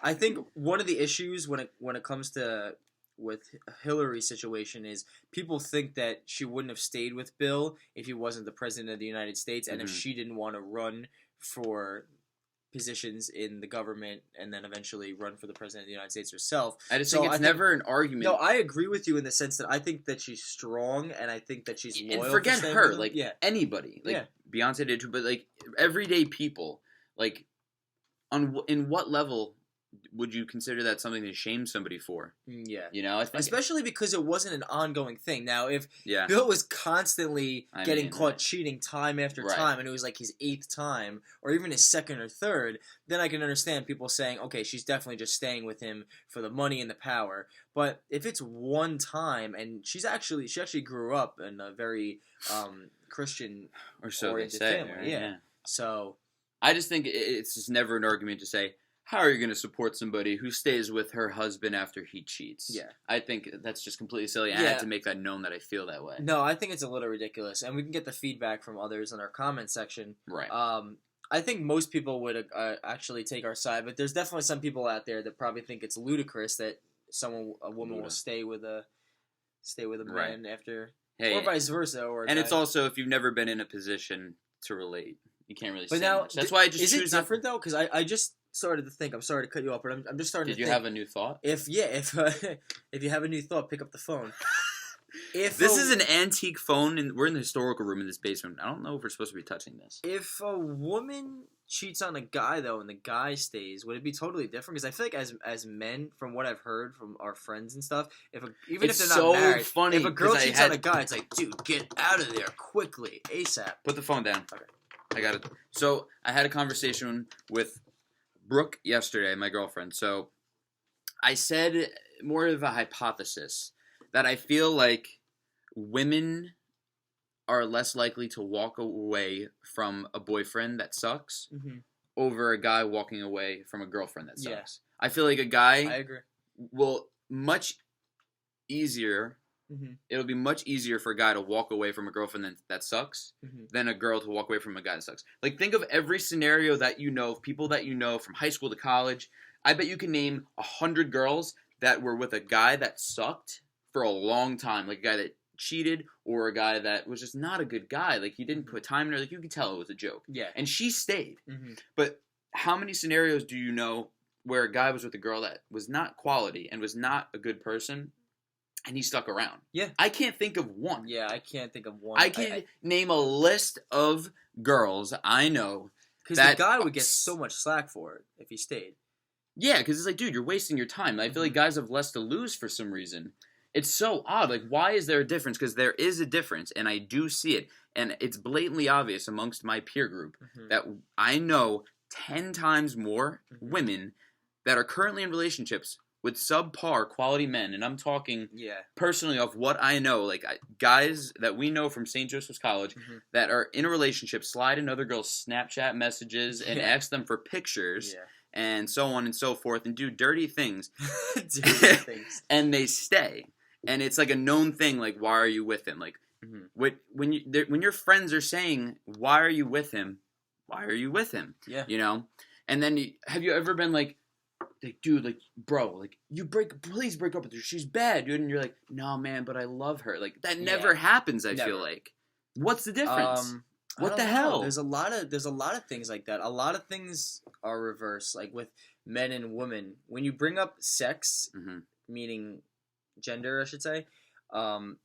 Speaker 2: I think one of the issues when it comes to with Hillary's situation is people think that she wouldn't have stayed with Bill if he wasn't the president of the United States and if she didn't want to run for positions in the government and then eventually run for the president of the United States herself.
Speaker 1: I just think it's never an argument.
Speaker 2: No, I agree with you in the sense that I think that she's strong and I think that she's loyal.
Speaker 1: And forget her, like anybody, like Beyonce did too, but like everyday people, like in what level would you consider that something to shame somebody for?
Speaker 2: Yeah.
Speaker 1: You know, I think
Speaker 2: especially because it wasn't an ongoing thing. Now, if Bill was constantly getting caught cheating time after time, and it was like his 8th time, or even his 2nd or 3rd, then I can understand people saying, okay, she's definitely just staying with him for the money and the power. But if it's one time, and she actually grew up in a very Christian
Speaker 1: or so they say,
Speaker 2: family. Yeah. So
Speaker 1: I just think it's just never an argument to say, how are you going to support somebody who stays with her husband after he cheats?
Speaker 2: Yeah.
Speaker 1: I think that's just completely silly. I had to make that known that I feel that way.
Speaker 2: No, I think it's a little ridiculous. And we can get the feedback from others in our comment section.
Speaker 1: Right.
Speaker 2: I think most people would actually take our side, but there's definitely some people out there that probably think it's ludicrous that a woman will stay with a man after, or vice versa.
Speaker 1: It's also, if you've never been in a position to relate, you can't really say much. That's
Speaker 2: why I just choose different though, because I just started to think. I'm sorry to cut you off, but I'm just starting to think.
Speaker 1: Did you have a new thought?
Speaker 2: If you have a new thought, pick up the phone.
Speaker 1: This is an antique phone, and we're in the historical room in this basement. I don't know if we're supposed to be touching this.
Speaker 2: If a woman cheats on a guy, though, and the guy stays, would it be totally different? Because I feel like as men, from what I've heard from our friends and stuff, even if they're not married,
Speaker 1: funny
Speaker 2: if a girl cheats on a guy, it's like, dude, get out of there quickly, ASAP.
Speaker 1: Put the phone down.
Speaker 2: Okay.
Speaker 1: I got it. So I had a conversation with Brooke yesterday, my girlfriend. So I said more of a hypothesis that I feel like women are less likely to walk away from a boyfriend that sucks over a guy walking away from a girlfriend that sucks. I feel like a guy
Speaker 2: I agree.
Speaker 1: will much easier. It'll be much easier for a guy to walk away from a girlfriend that sucks than a girl to walk away from a guy that sucks. Like, think of every scenario that you know, of people that you know from high school to college. I bet you can name 100 girls that were with a guy that sucked for a long time. Like, a guy that cheated or a guy that was just not a good guy. Like, he didn't put time in her. Like, you could tell it was a joke.
Speaker 2: Yeah.
Speaker 1: And she stayed. But how many scenarios do you know where a guy was with a girl that was not quality and was not a good person, and he stuck around?
Speaker 2: Yeah.
Speaker 1: I can't think of one.
Speaker 2: Yeah, I can't think of one.
Speaker 1: I can name a list of girls I know.
Speaker 2: Because the guy would get so much slack for it if he stayed.
Speaker 1: Yeah, because it's like, dude, you're wasting your time. I feel like guys have less to lose for some reason. It's so odd. Like, why is there a difference? Because there is a difference, and I do see it. And it's blatantly obvious amongst my peer group that I know 10 times more women that are currently in relationships with subpar quality men, and I'm talking personally of what I know, like guys that we know from St. Joseph's College that are in a relationship, slide in other girls' Snapchat messages and ask them for pictures and so on and so forth, and do dirty things. And they stay. And it's like a known thing, like, why are you with him? Like, when your friends are saying, why are you with him? Why are you with him? Yeah. You know? And then, have you ever been like, dude, like, bro, like, please break up with her. She's bad, dude. And you're like, no, man, but I love her. Like, that never happens, I feel like. What's the difference? What the hell?
Speaker 2: There's a lot of things like that. A lot of things are reversed, like with men and women. When you bring up sex, meaning gender, I should say,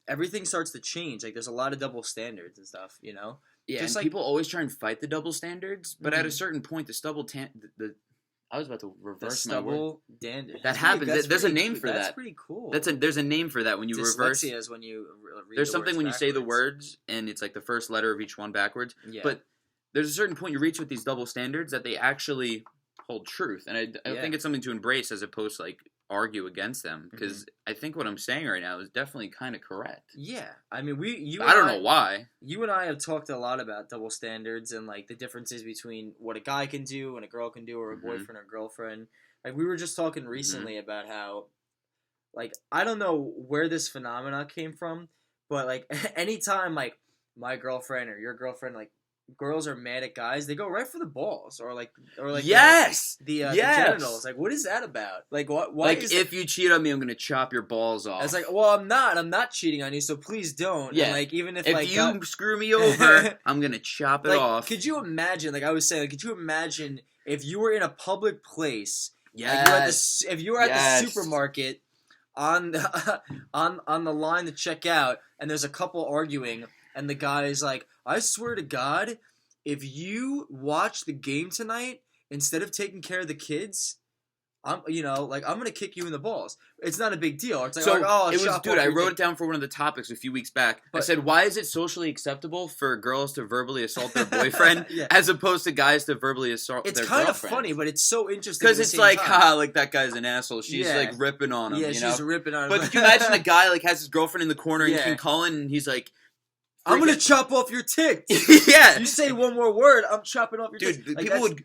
Speaker 2: everything starts to change. Like, there's a lot of double standards and stuff, you know?
Speaker 1: Yeah, just and like, people always try and fight the double standards, but at a certain point, I was about to reverse my word. That happens. There's a name for that.
Speaker 2: That's pretty cool.
Speaker 1: There's a name for that when you reverse.
Speaker 2: Dyslexia is when you read
Speaker 1: There's something when you say the words and it's like the first letter of each one backwards. Yeah. But there's a certain point you reach with these double standards that they actually hold truth, and I think it's something to embrace as opposed to like argue against them, because I think what I'm saying right now is definitely kind of correct.
Speaker 2: Yeah, I mean,
Speaker 1: I don't know why.
Speaker 2: You and I have talked a lot about double standards and like the differences between what a guy can do and a girl can do, or a boyfriend or girlfriend. Like, we were just talking recently about how, like, I don't know where this phenomena came from, but like anytime like my girlfriend or your girlfriend, like, girls are mad at guys, they go right for the balls or
Speaker 1: yes,
Speaker 2: the genitals. Like, what is that about? Like, what? Why?
Speaker 1: Like, if you cheat on me, I'm gonna chop your balls off.
Speaker 2: It's like, well, I'm not cheating on you, so please don't. Yeah. And like, even if like,
Speaker 1: you screw me over, I'm gonna chop it off.
Speaker 2: Could you imagine? Like I was saying, could you imagine if you were in a public place,
Speaker 1: yes,
Speaker 2: if you were at the supermarket on the, on the line to check out, and there's a couple arguing, and the guy is like, I swear to God, if you watch the game tonight instead of taking care of the kids, I'm gonna kick you in the balls. It's not a big deal. It's like,
Speaker 1: I wrote it down for one of the topics a few weeks back. I said, why is it socially acceptable for girls to verbally assault their boyfriend as opposed to guys to verbally assault their girlfriend? It's kind of
Speaker 2: funny, but it's so interesting.
Speaker 1: Because it's like, like that guy's an asshole. She's like ripping on him.
Speaker 2: Yeah, she's ripping on him.
Speaker 1: But can you imagine a guy like has his girlfriend in the corner and King Cullen, and he's like,
Speaker 2: I'm gonna chop off your tits.
Speaker 1: Yeah.
Speaker 2: You say one more word, I'm chopping off your tits.
Speaker 1: Dude,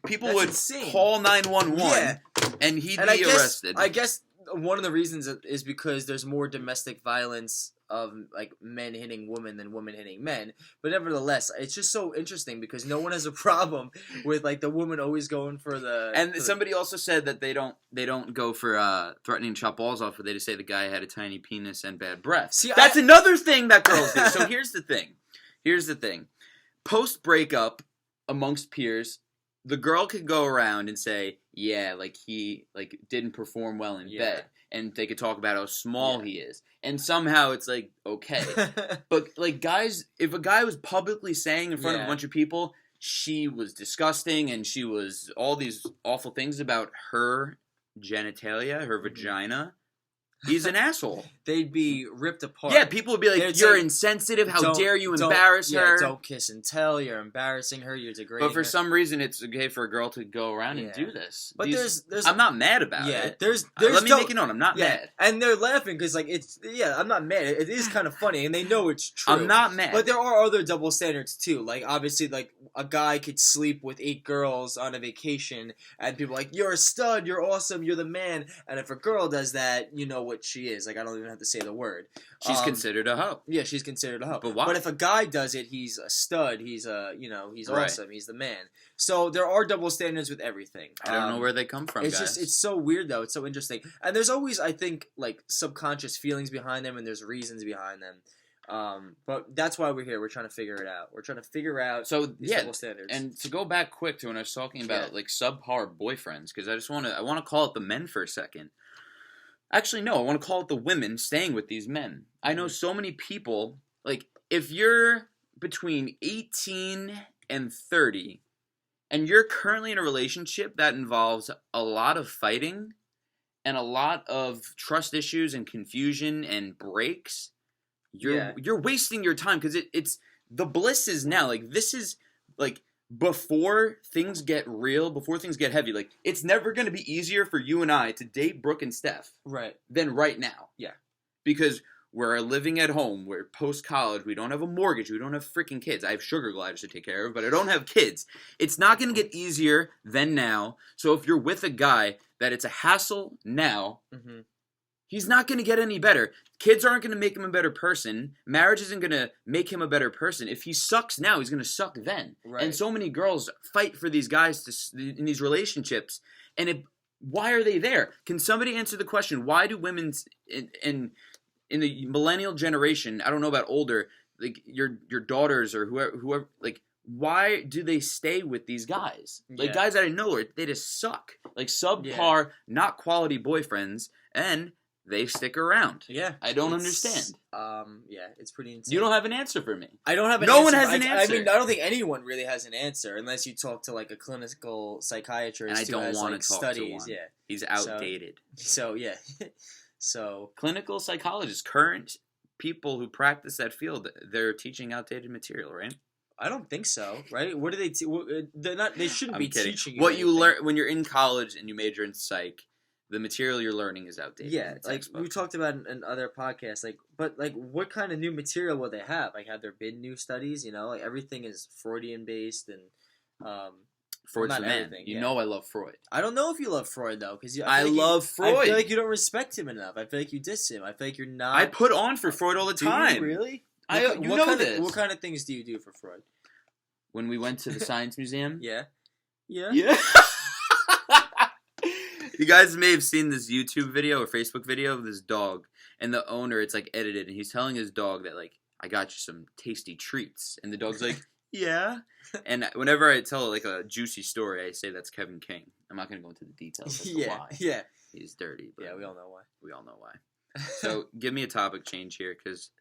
Speaker 1: people would call 911 and he'd be arrested.
Speaker 2: I guess one of the reasons is because there's more domestic violence of like men hitting women than women hitting men. But nevertheless, it's just so interesting because no one has a problem with like the woman always going for the.
Speaker 1: And somebody also said that they don't go for threatening to chop balls off, but they just say the guy had a tiny penis and bad breath. See, that's another thing that girls do. So here's the thing. Post breakup amongst peers, the girl could go around and say, yeah, like he like didn't perform well in bed, and they could talk about how small he is, and somehow it's like okay. But like guys, if a guy was publicly saying in front of a bunch of people she was disgusting and she was all these awful things about her genitalia, her vagina, he's an asshole.
Speaker 2: They'd be ripped apart.
Speaker 1: Yeah, people would be like, you're insensitive. How dare you embarrass her?
Speaker 2: Don't kiss and tell. You're embarrassing her. You're degrading
Speaker 1: But for some reason, it's okay for a girl to go around and do this.
Speaker 2: But there's
Speaker 1: I'm not mad about it. Let me make it known. I'm not mad.
Speaker 2: And they're laughing because, like, I'm not mad. It is kind of funny, and they know it's true.
Speaker 1: I'm not mad.
Speaker 2: But there are other double standards, too. Like, obviously, like, a guy could sleep with 8 girls on a vacation, and people are like, you're a stud, you're awesome, you're the man. And if a girl does that, you know what she is. Like, I don't even have to say the word.
Speaker 1: She's considered a hoe.
Speaker 2: Yeah, she's considered a hoe.
Speaker 1: But why?
Speaker 2: But if a guy does it, he's a stud. He's he's awesome. He's the man. So there are double standards with everything.
Speaker 1: I don't know where they come from, guys.
Speaker 2: It's so weird though. It's so interesting. And there's always, I think, like subconscious feelings behind them, and there's reasons behind them. But that's why we're here. We're trying to figure it out. We're trying to figure out these double standards.
Speaker 1: And to go back quick to when I was talking about like subpar boyfriends, because I want to call it the men for a second. Actually, no, I want to call it the women staying with these men. I know so many people, like, if you're between 18 and 30, and you're currently in a relationship that involves a lot of fighting, and a lot of trust issues and confusion and breaks, you're wasting your time, because it's, the bliss is now, like, this is, like, before things get real, before things get heavy, like, it's never going to be easier for you and I to date Brooke and Steph than right now.
Speaker 2: Yeah.
Speaker 1: Because we're living at home, we're post-college, we don't have a mortgage, we don't have freaking kids. I have sugar gliders to take care of, but I don't have kids. It's not going to get easier than now. So if you're with a guy that it's a hassle now, he's not going to get any better. Kids aren't going to make him a better person. Marriage isn't going to make him a better person. If he sucks now, he's going to suck then. Right. And so many girls fight for these guys in these relationships. And why are they there? Can somebody answer the question, why do women in the millennial generation, I don't know about older, like your daughters or whoever, like, why do they stay with these guys? Like, guys that I know, they just suck. Like, subpar, not quality boyfriends, and they stick around.
Speaker 2: Yeah.
Speaker 1: I don't understand.
Speaker 2: It's pretty insane.
Speaker 1: You don't have an answer for me.
Speaker 2: I don't have an answer.
Speaker 1: No one has an answer.
Speaker 2: I mean, I don't think anyone really has an answer unless you talk to, like, a clinical psychiatrist.
Speaker 1: And I don't want to talk
Speaker 2: studies.
Speaker 1: to one. He's outdated.
Speaker 2: So clinical
Speaker 1: psychologists, current people who practice that field, they're teaching outdated material, right?
Speaker 2: I don't think so, right? What do they? They're not. They shouldn't be teaching you.
Speaker 1: What you learn when you're in college and you major in psych, the material you're learning is outdated.
Speaker 2: Yeah, like we talked about in other podcasts. But what kind of new material will they have? Like, have there been new studies? You know, like everything is Freudian based and.
Speaker 1: Freud's the man. You know I love Freud.
Speaker 2: I don't know if you love Freud, though, because
Speaker 1: I love Freud.
Speaker 2: I feel like you don't respect him enough. I feel like you diss him. I feel like you're not...
Speaker 1: I put on for Freud all the time.
Speaker 2: Do you really?
Speaker 1: You know this.
Speaker 2: What kind of things do you do for Freud?
Speaker 1: When we went to the Science Museum?
Speaker 2: Yeah.
Speaker 1: You guys may have seen this YouTube video or Facebook video of this dog, and the owner, it's like edited, and he's telling his dog that, like, I got you some tasty treats. And the dog's like, Yeah. And whenever I tell like a juicy story, I say that's Kevin King. I'm not going to go into the details as to why.
Speaker 2: Yeah.
Speaker 1: He's dirty. But
Speaker 2: yeah, we all know why.
Speaker 1: We all know why. So give me a topic change here because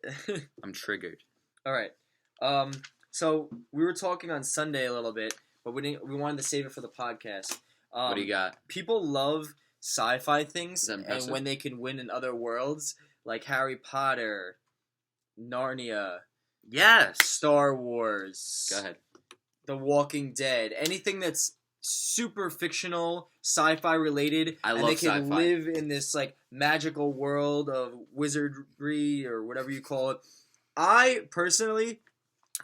Speaker 1: I'm triggered.
Speaker 2: All right. So we were talking on Sunday a little bit, but we wanted to save it for the podcast.
Speaker 1: What do you got?
Speaker 2: People love sci-fi things, and when they can win in other worlds, like Harry Potter, Narnia,
Speaker 1: yes,
Speaker 2: Star Wars.
Speaker 1: Go ahead.
Speaker 2: The Walking Dead. Anything that's super fictional, sci-fi related,
Speaker 1: and
Speaker 2: they can live in this like magical world of wizardry or whatever you call it. I personally,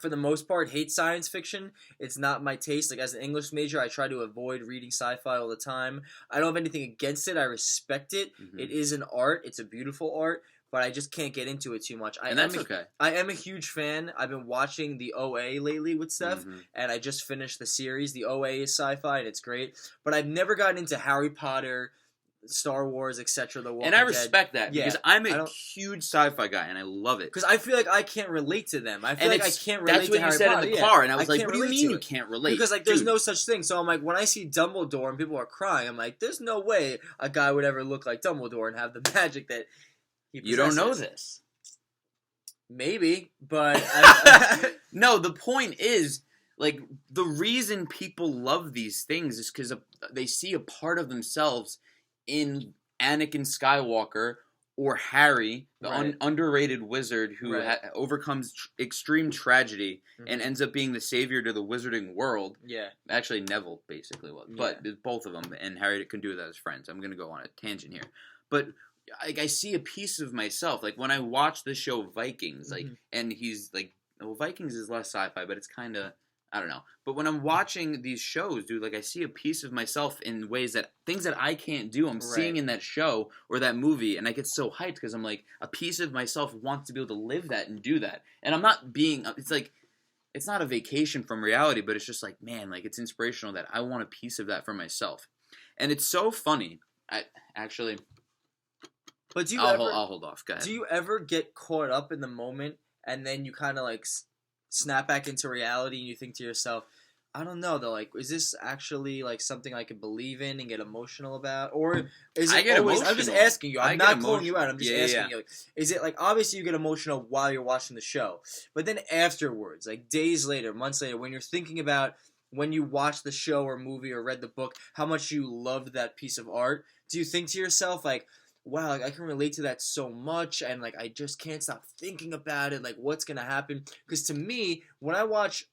Speaker 2: for the most part, hate science fiction. It's not my taste. Like, as an English major, I try to avoid reading sci-fi all the time. I don't have anything against it. I respect it. Mm-hmm. It is an art. It's a beautiful art. But I just can't get into it too much.
Speaker 1: And that's okay.
Speaker 2: I am a huge fan. I've been watching the OA lately with Steph, and I just finished the series. The OA is sci-fi, and it's great. But I've never gotten into Harry Potter, Star Wars, etc. The Walking Dead.
Speaker 1: And I respect that because I'm a huge sci-fi guy, and I love it.
Speaker 2: Because I feel like I can't relate to them. I feel like I can't relate to Harry Potter.
Speaker 1: That's what you said in the car, and I was like, what do you mean you can't relate?
Speaker 2: Because like, there's no such thing. So I'm like, when I see Dumbledore and people are crying, I'm like, there's no way a guy would ever look like Dumbledore and have the magic that he possesses.
Speaker 1: You don't know this.
Speaker 2: Maybe, but...
Speaker 1: No, the point is, like, the reason people love these things is because they see a part of themselves in Anakin Skywalker or Harry, the underrated wizard who overcomes extreme tragedy and ends up being the savior to the wizarding world.
Speaker 2: Yeah.
Speaker 1: Actually, Neville basically was. But both of them, and Harry can do that as friends. I'm going to go on a tangent here. But... I see a piece of myself, like when I watch the show Vikings, like, and he's like, well, Vikings is less sci-fi, but it's kind of, I don't know. But when I'm watching these shows, dude, like I see a piece of myself in ways that, things that I can't do, I'm seeing in that show or that movie, and I get so hyped because I'm like, a piece of myself wants to be able to live that and do that. And I'm not being, it's like, it's not a vacation from reality, but it's just like, man, like it's inspirational that I want a piece of that for myself. And it's so funny.
Speaker 2: But do you
Speaker 1: I'll hold off. Go ahead.
Speaker 2: Do you ever get caught up in the moment and then you kind of like snap back into reality and you think to yourself, I don't know though, like, is this actually like something I could believe in and get emotional about? Or is it always, I'm just asking you, I'm not calling you out, I'm just asking you, like, is it like, obviously you get emotional while you're watching the show, but then afterwards, like days later, months later, when you're thinking about when you watched the show or movie or read the book, how much you loved that piece of art, do you think to yourself like, wow, like, I can relate to that so much, and like I just can't stop thinking about it, like what's gonna happen? Because to me, when I watch,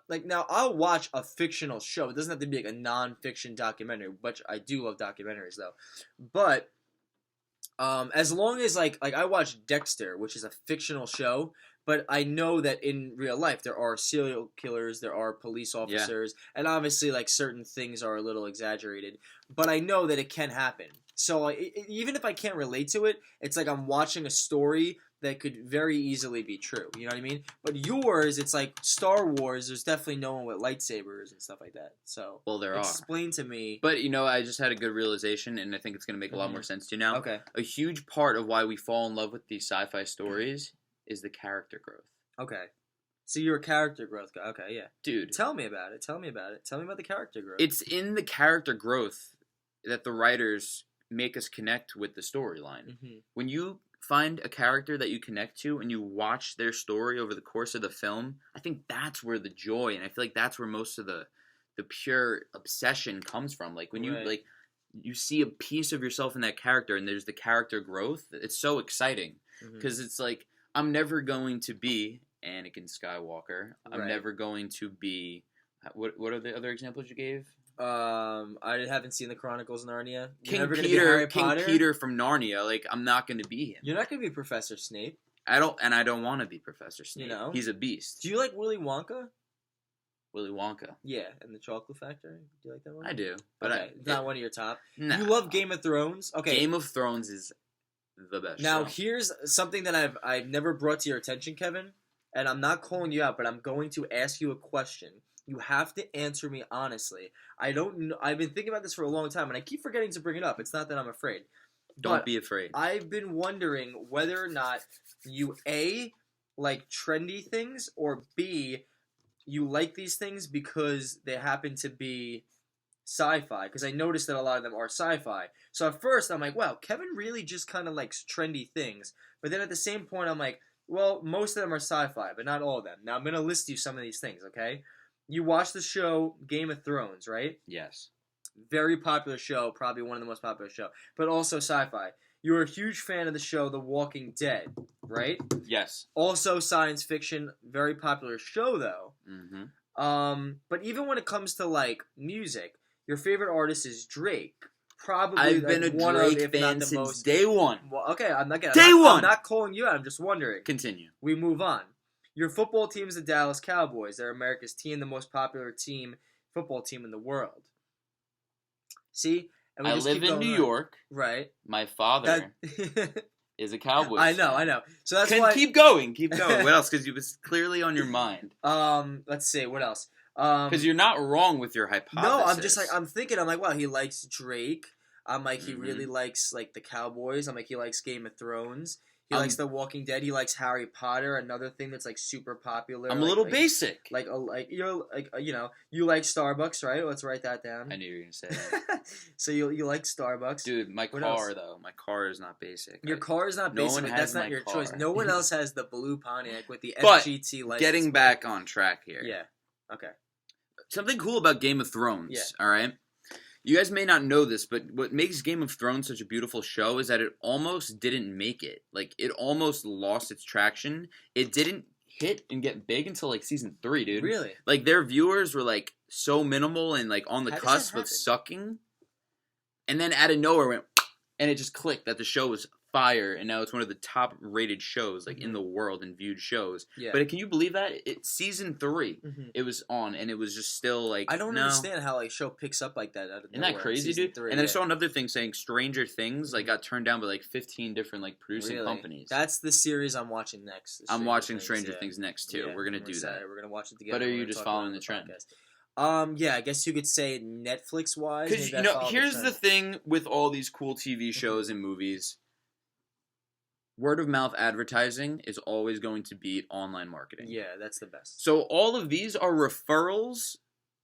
Speaker 2: like now I'll watch a fictional show. It doesn't have to be like a non-fiction documentary, which I do love documentaries though. But as long as like I watch Dexter, which is a fictional show, but I know that in real life there are serial killers, there are police officers, and obviously like certain things are a little exaggerated, but I know that it can happen. So even if I can't relate to it, it's like I'm watching a story that could very easily be true. You know what I mean? But yours, it's like Star Wars. There's definitely no one with lightsabers and stuff like that. So explain to me.
Speaker 1: But I just had a good realization, and I think it's going to make a lot more sense to you now.
Speaker 2: Okay.
Speaker 1: A huge part of why we fall in love with these sci-fi stories is the character growth.
Speaker 2: Okay. So you're a character growth guy. Okay, yeah.
Speaker 1: Dude.
Speaker 2: Tell me about it. Tell me about the character growth.
Speaker 1: It's in the character growth that the writers make us connect with the storyline. When you find a character that you connect to and you watch their story over the course of the film, I think that's where the joy, and I feel like that's where most of the pure obsession comes from. Like when you see a piece of yourself in that character and there's the character growth, it's so exciting because it's like, I'm never going to be Anakin Skywalker. I'm never going to be, what are the other examples you gave?
Speaker 2: I haven't seen the Chronicles of Narnia.
Speaker 1: King Peter from Narnia. Like, I'm not going to be him.
Speaker 2: You're not going to be Professor Snape.
Speaker 1: I don't want to be Professor Snape. He's a beast.
Speaker 2: Do you like Willy Wonka?
Speaker 1: Willy Wonka.
Speaker 2: Yeah, and the Chocolate Factory. Do you like that one?
Speaker 1: I do, but
Speaker 2: it's not one of your top.
Speaker 1: No.
Speaker 2: You love Game of Thrones. Okay,
Speaker 1: Game of Thrones is the best.
Speaker 2: Now here's something that I've never brought to your attention, Kevin, and I'm not calling you out, but I'm going to ask you a question. You have to answer me honestly. I don't know. I've been thinking about this for a long time, and I keep forgetting to bring it up. It's not that I'm afraid.
Speaker 1: Don't be afraid.
Speaker 2: I've been wondering whether or not you, A, like trendy things, or B, you like these things because they happen to be sci-fi, because I noticed that a lot of them are sci-fi. So at first I'm like, wow, Kevin really just kind of likes trendy things. But then at the same point I'm like, well, most of them are sci-fi, but not all of them. Now I'm going to list you some of these things, okay? You watch the show Game of Thrones, right?
Speaker 1: Yes.
Speaker 2: Very popular show, probably one of the most popular show, but also sci-fi. You're a huge fan of the show The Walking Dead, right?
Speaker 1: Yes.
Speaker 2: Also science fiction, very popular show though.
Speaker 1: Mm-hmm.
Speaker 2: But even when it comes to like music, your favorite artist is Drake. Probably
Speaker 1: I've
Speaker 2: like
Speaker 1: been a
Speaker 2: one
Speaker 1: Drake
Speaker 2: of,
Speaker 1: fan since day one.
Speaker 2: Well, okay, I'm not
Speaker 1: I'm
Speaker 2: not calling you out. I'm just wondering.
Speaker 1: Continue.
Speaker 2: We move on. Your football team is the Dallas Cowboys. They're America's team, the most popular football team in the world. See?
Speaker 1: I live in New York.
Speaker 2: Right.
Speaker 1: My father is a Cowboys
Speaker 2: I know. So that's why...
Speaker 1: Keep going. What else? Because it was clearly on your mind.
Speaker 2: Let's see. What else?
Speaker 1: Because you're not wrong with your hypothesis.
Speaker 2: No, I'm just like, I'm thinking, I'm like, wow, he likes Drake. I'm like, he really likes, like, the Cowboys. I'm like, he likes Game of Thrones. He likes The Walking Dead. He likes Harry Potter, another thing that's, like, super popular.
Speaker 1: I'm a little basic.
Speaker 2: You like Starbucks, right? Let's write that down.
Speaker 1: I knew you were going to say that.
Speaker 2: So you like Starbucks.
Speaker 1: Dude, my car is not basic.
Speaker 2: Your car is not basic, but that's not your choice. No one else has the blue Pontiac with the FGT license.
Speaker 1: Getting back on track here.
Speaker 2: Yeah, okay.
Speaker 1: Something cool about Game of Thrones, all right? You guys may not know this, but what makes Game of Thrones such a beautiful show is that it almost didn't make it. Like, it almost lost its traction. It didn't hit and get big until, like, season 3, dude.
Speaker 2: Really?
Speaker 1: Like, their viewers were, like, so minimal and, like, on the cusp of sucking. And then out of nowhere went, and it just clicked that the show was fire, and now it's one of the top-rated shows, like, in the world and viewed shows. Yeah. But can you believe that? Season 3, it was on, and it was just still, like,
Speaker 2: I don't understand how, like, show picks up like that out of nowhere.
Speaker 1: Isn't that crazy, dude? 3, and then I saw another thing saying Stranger Things, like, got turned down by, like, 15 different, like, producing companies.
Speaker 2: That's the series I'm watching next.
Speaker 1: I'm watching Stranger Things next, too. We're going to do that.
Speaker 2: We're going to watch it together.
Speaker 1: But are you just following the trend?
Speaker 2: Yeah, I guess you could say Netflix-wise.
Speaker 1: Because, you know, here's the thing with all these cool TV shows and movies. Word of mouth advertising is always going to beat online marketing.
Speaker 2: Yeah, that's the best.
Speaker 1: So all of these are referrals,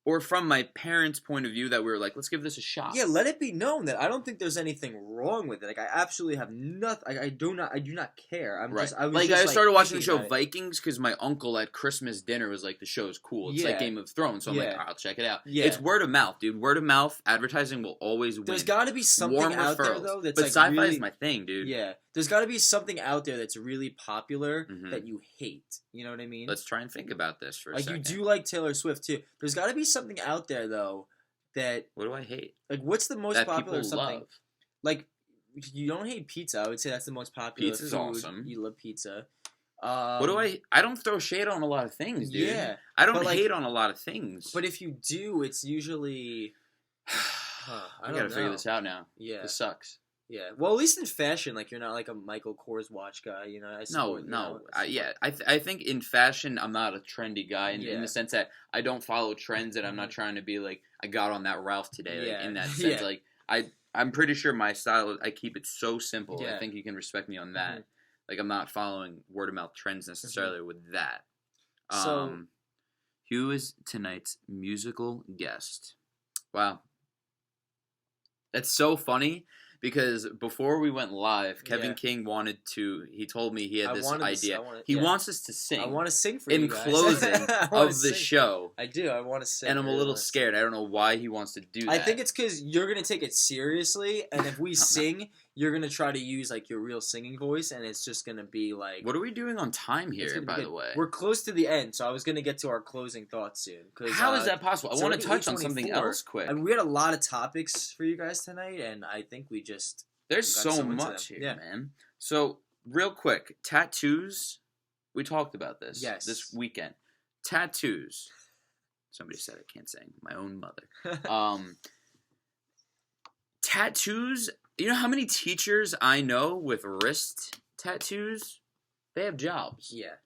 Speaker 1: or from my parents' point of view, that we were like, let's give this a shot.
Speaker 2: Yeah, let it be known that I don't think there's anything wrong with it. Like, I absolutely have nothing. I do not care. I
Speaker 1: started watching the show Vikings because my uncle at Christmas dinner was like, the show's cool. It's like Game of Thrones. So I'm like, I'll check it out. Yeah. It's word of mouth, dude. Word of mouth advertising will always win.
Speaker 2: There's got to be something out there, though, that's
Speaker 1: but
Speaker 2: like
Speaker 1: sci-fi
Speaker 2: really...
Speaker 1: is my thing, dude.
Speaker 2: Yeah. There's got to be something out there that's really popular that you hate. You know what I mean?
Speaker 1: Let's try and think about this for a second.
Speaker 2: Like, you do like Taylor Swift, too. There's got to be something out there, though, that...
Speaker 1: What do I hate?
Speaker 2: Like, what's the most popular something?
Speaker 1: Love.
Speaker 2: Like, you don't hate pizza. I would say that's the most popular
Speaker 1: Pizza's
Speaker 2: food.
Speaker 1: Awesome.
Speaker 2: You love pizza.
Speaker 1: What do I don't throw shade on a lot of things, dude. Yeah. I don't hate on a lot of things.
Speaker 2: But if you do, it's usually...
Speaker 1: I gotta figure this out now. Yeah. This sucks.
Speaker 2: Yeah, well, at least in fashion, like, you're not like a Michael Kors watch guy, you know.
Speaker 1: I think in fashion, I'm not a trendy guy in the sense that I don't follow trends, and I'm not trying to be like I got on that Ralph today. Like, in that sense, like I'm pretty sure my style, I keep it so simple. Yeah. I think you can respect me on that. Like, I'm not following word of mouth trends necessarily with that. Who is tonight's musical guest? Wow, that's so funny. Because before we went live, Kevin King he told me he had this idea. He wants us to sing.
Speaker 2: I want to sing for you guys.
Speaker 1: In closing of the show.
Speaker 2: I do. I want to sing.
Speaker 1: And I'm a little scared. I don't know why he wants to do that.
Speaker 2: I think it's because you're going to take it seriously, and if we sing, you're going to try to use, like, your real singing voice, and it's just going to be, like...
Speaker 1: What are we doing on time here, by the way?
Speaker 2: We're close to the end, so I was going to get to our closing thoughts soon.
Speaker 1: How is that possible? I want to touch on something else quick.
Speaker 2: I mean, we had a lot of topics for you guys tonight, and I think we just...
Speaker 1: There's so much here, man. So, real quick, tattoos. We talked about this this weekend. Tattoos. Somebody said I can't sing. My own mother. Tattoos. You know how many teachers I know with wrist tattoos? They have jobs. Yeah.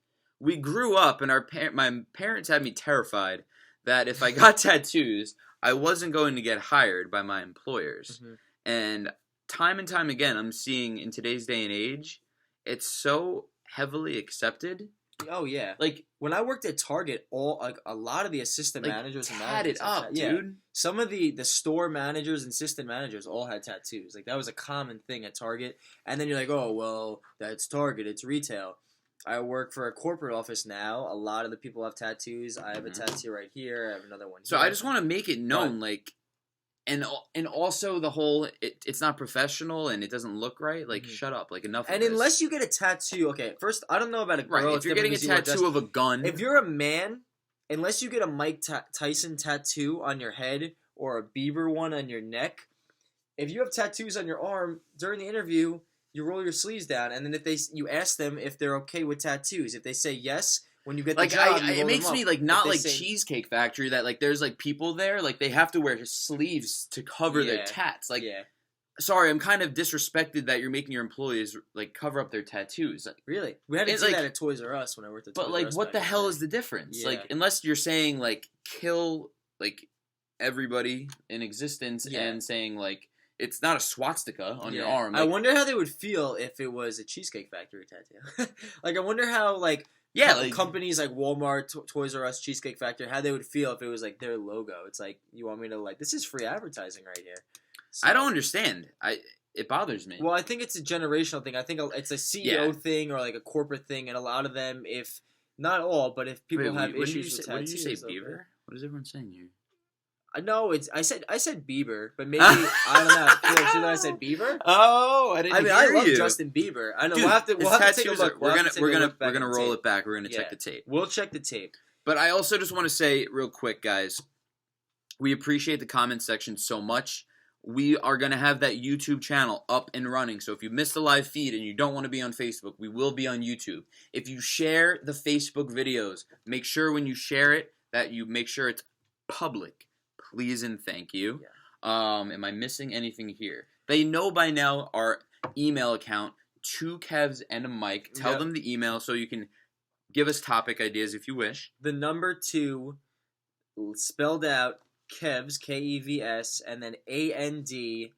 Speaker 1: We grew up, and my parents had me terrified that if I got tattoos, I wasn't going to get hired by my employers. And time and time again, I'm seeing in today's day and age, it's so heavily accepted
Speaker 2: Oh yeah.
Speaker 1: Like
Speaker 2: when I worked at Target, a lot of the assistant managers and
Speaker 1: managers had it up, dude.
Speaker 2: Some of the store managers and assistant managers all had tattoos. Like that was a common thing at Target. And then you're like, oh well, that's Target. It's retail. I work for a corporate office now. A lot of the people have tattoos. I have a tattoo right here. I have another one here.
Speaker 1: So I just want to make it known, and also the whole it's not professional and it doesn't look right. Like shut up. Like enough.
Speaker 2: And unless you get a tattoo, okay. First, I don't know about a girl.
Speaker 1: Right. If you're getting a tattoo of a gun,
Speaker 2: if you're a man, unless you get a Mike Tyson tattoo on your head or a Bieber one on your neck, if you have tattoos on your arm during the interview, you roll your sleeves down, and then you ask them if they're okay with tattoos. If they say yes. When you get the job,
Speaker 1: it makes me not like Cheesecake Factory that like there's like people there like they have to wear sleeves to cover their tats. Like, sorry, I'm kind of disrespected that you're making your employees like cover up their tattoos. Like,
Speaker 2: really, we had to do that at Toys R Us when I worked at. Toys R Us.
Speaker 1: But what the hell is the difference? Yeah. Like, unless you're saying like kill like everybody in existence and saying like it's not a swastika on your arm.
Speaker 2: Like, I wonder how they would feel if it was a Cheesecake Factory tattoo. Like, I wonder how like. Yeah, like companies like Walmart, Toys R Us, Cheesecake Factory, how they would feel if it was like their logo. It's like, you want me to like, this is free advertising right here. So,
Speaker 1: I don't understand. It bothers me.
Speaker 2: Well, I think it's a generational thing. I think it's a CEO thing or like a corporate thing, and a lot of them, if not all, but if people have issues with tattoos.
Speaker 1: What did you say, Beaver? What is everyone saying here?
Speaker 2: No, I said Bieber, but maybe I don't know. Should I said Bieber?
Speaker 1: Oh, I didn't. I love
Speaker 2: Justin Bieber. I know.
Speaker 1: Dude,
Speaker 2: we'll have to take a look.
Speaker 1: We're gonna roll it back. We're gonna check the tape.
Speaker 2: We'll check the tape.
Speaker 1: But I also just want to say real quick, guys, we appreciate the comment section so much. We are gonna have that YouTube channel up and running. So if you missed the live feed and you don't want to be on Facebook, we will be on YouTube. If you share the Facebook videos, make sure when you share it that you make sure it's public. Please and thank you. Yeah. Am I missing anything here? They know by now our email account, 2 Kevs and a Mike. Tell them the email so you can give us topic ideas if you wish.
Speaker 2: The number 2, spelled out, Kevs, Kevs, and then ANDAMIC.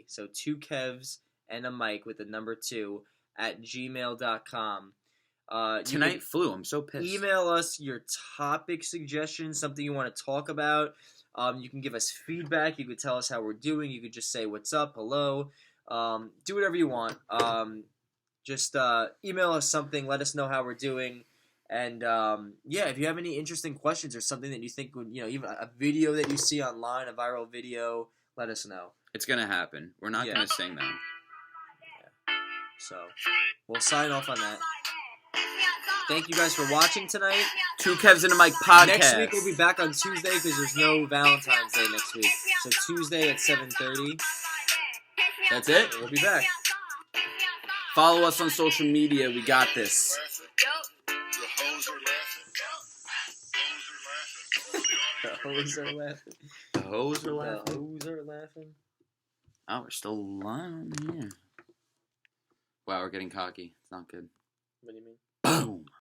Speaker 2: So 2 Kevs and a Mike with the number 2 at gmail.com.
Speaker 1: Tonight flew. I'm so pissed.
Speaker 2: Email us your topic suggestions, something you want to talk about. You can give us feedback. You could tell us how we're doing. You could just say what's up, hello. Do whatever you want. Just email us something. Let us know how we're doing. And if you have any interesting questions or something that you think would, even a video that you see online, a viral video, let us know.
Speaker 1: It's gonna happen. We're not gonna sing them.
Speaker 2: Yeah. So we'll sign off on that. Thank you guys for watching tonight.
Speaker 1: 2 Kevs and a Mike podcast.
Speaker 2: Next week we'll be back on Tuesday because there's no Valentine's Day next week. So Tuesday at 7:30.
Speaker 1: That's it.
Speaker 2: We'll be back.
Speaker 1: Follow us on social media. We got this.
Speaker 2: The hoes are laughing.
Speaker 1: The hoes are laughing.
Speaker 2: The hoes are laughing.
Speaker 1: Oh, we're still lying here. Wow, we're getting cocky. It's not good.
Speaker 2: What do you mean?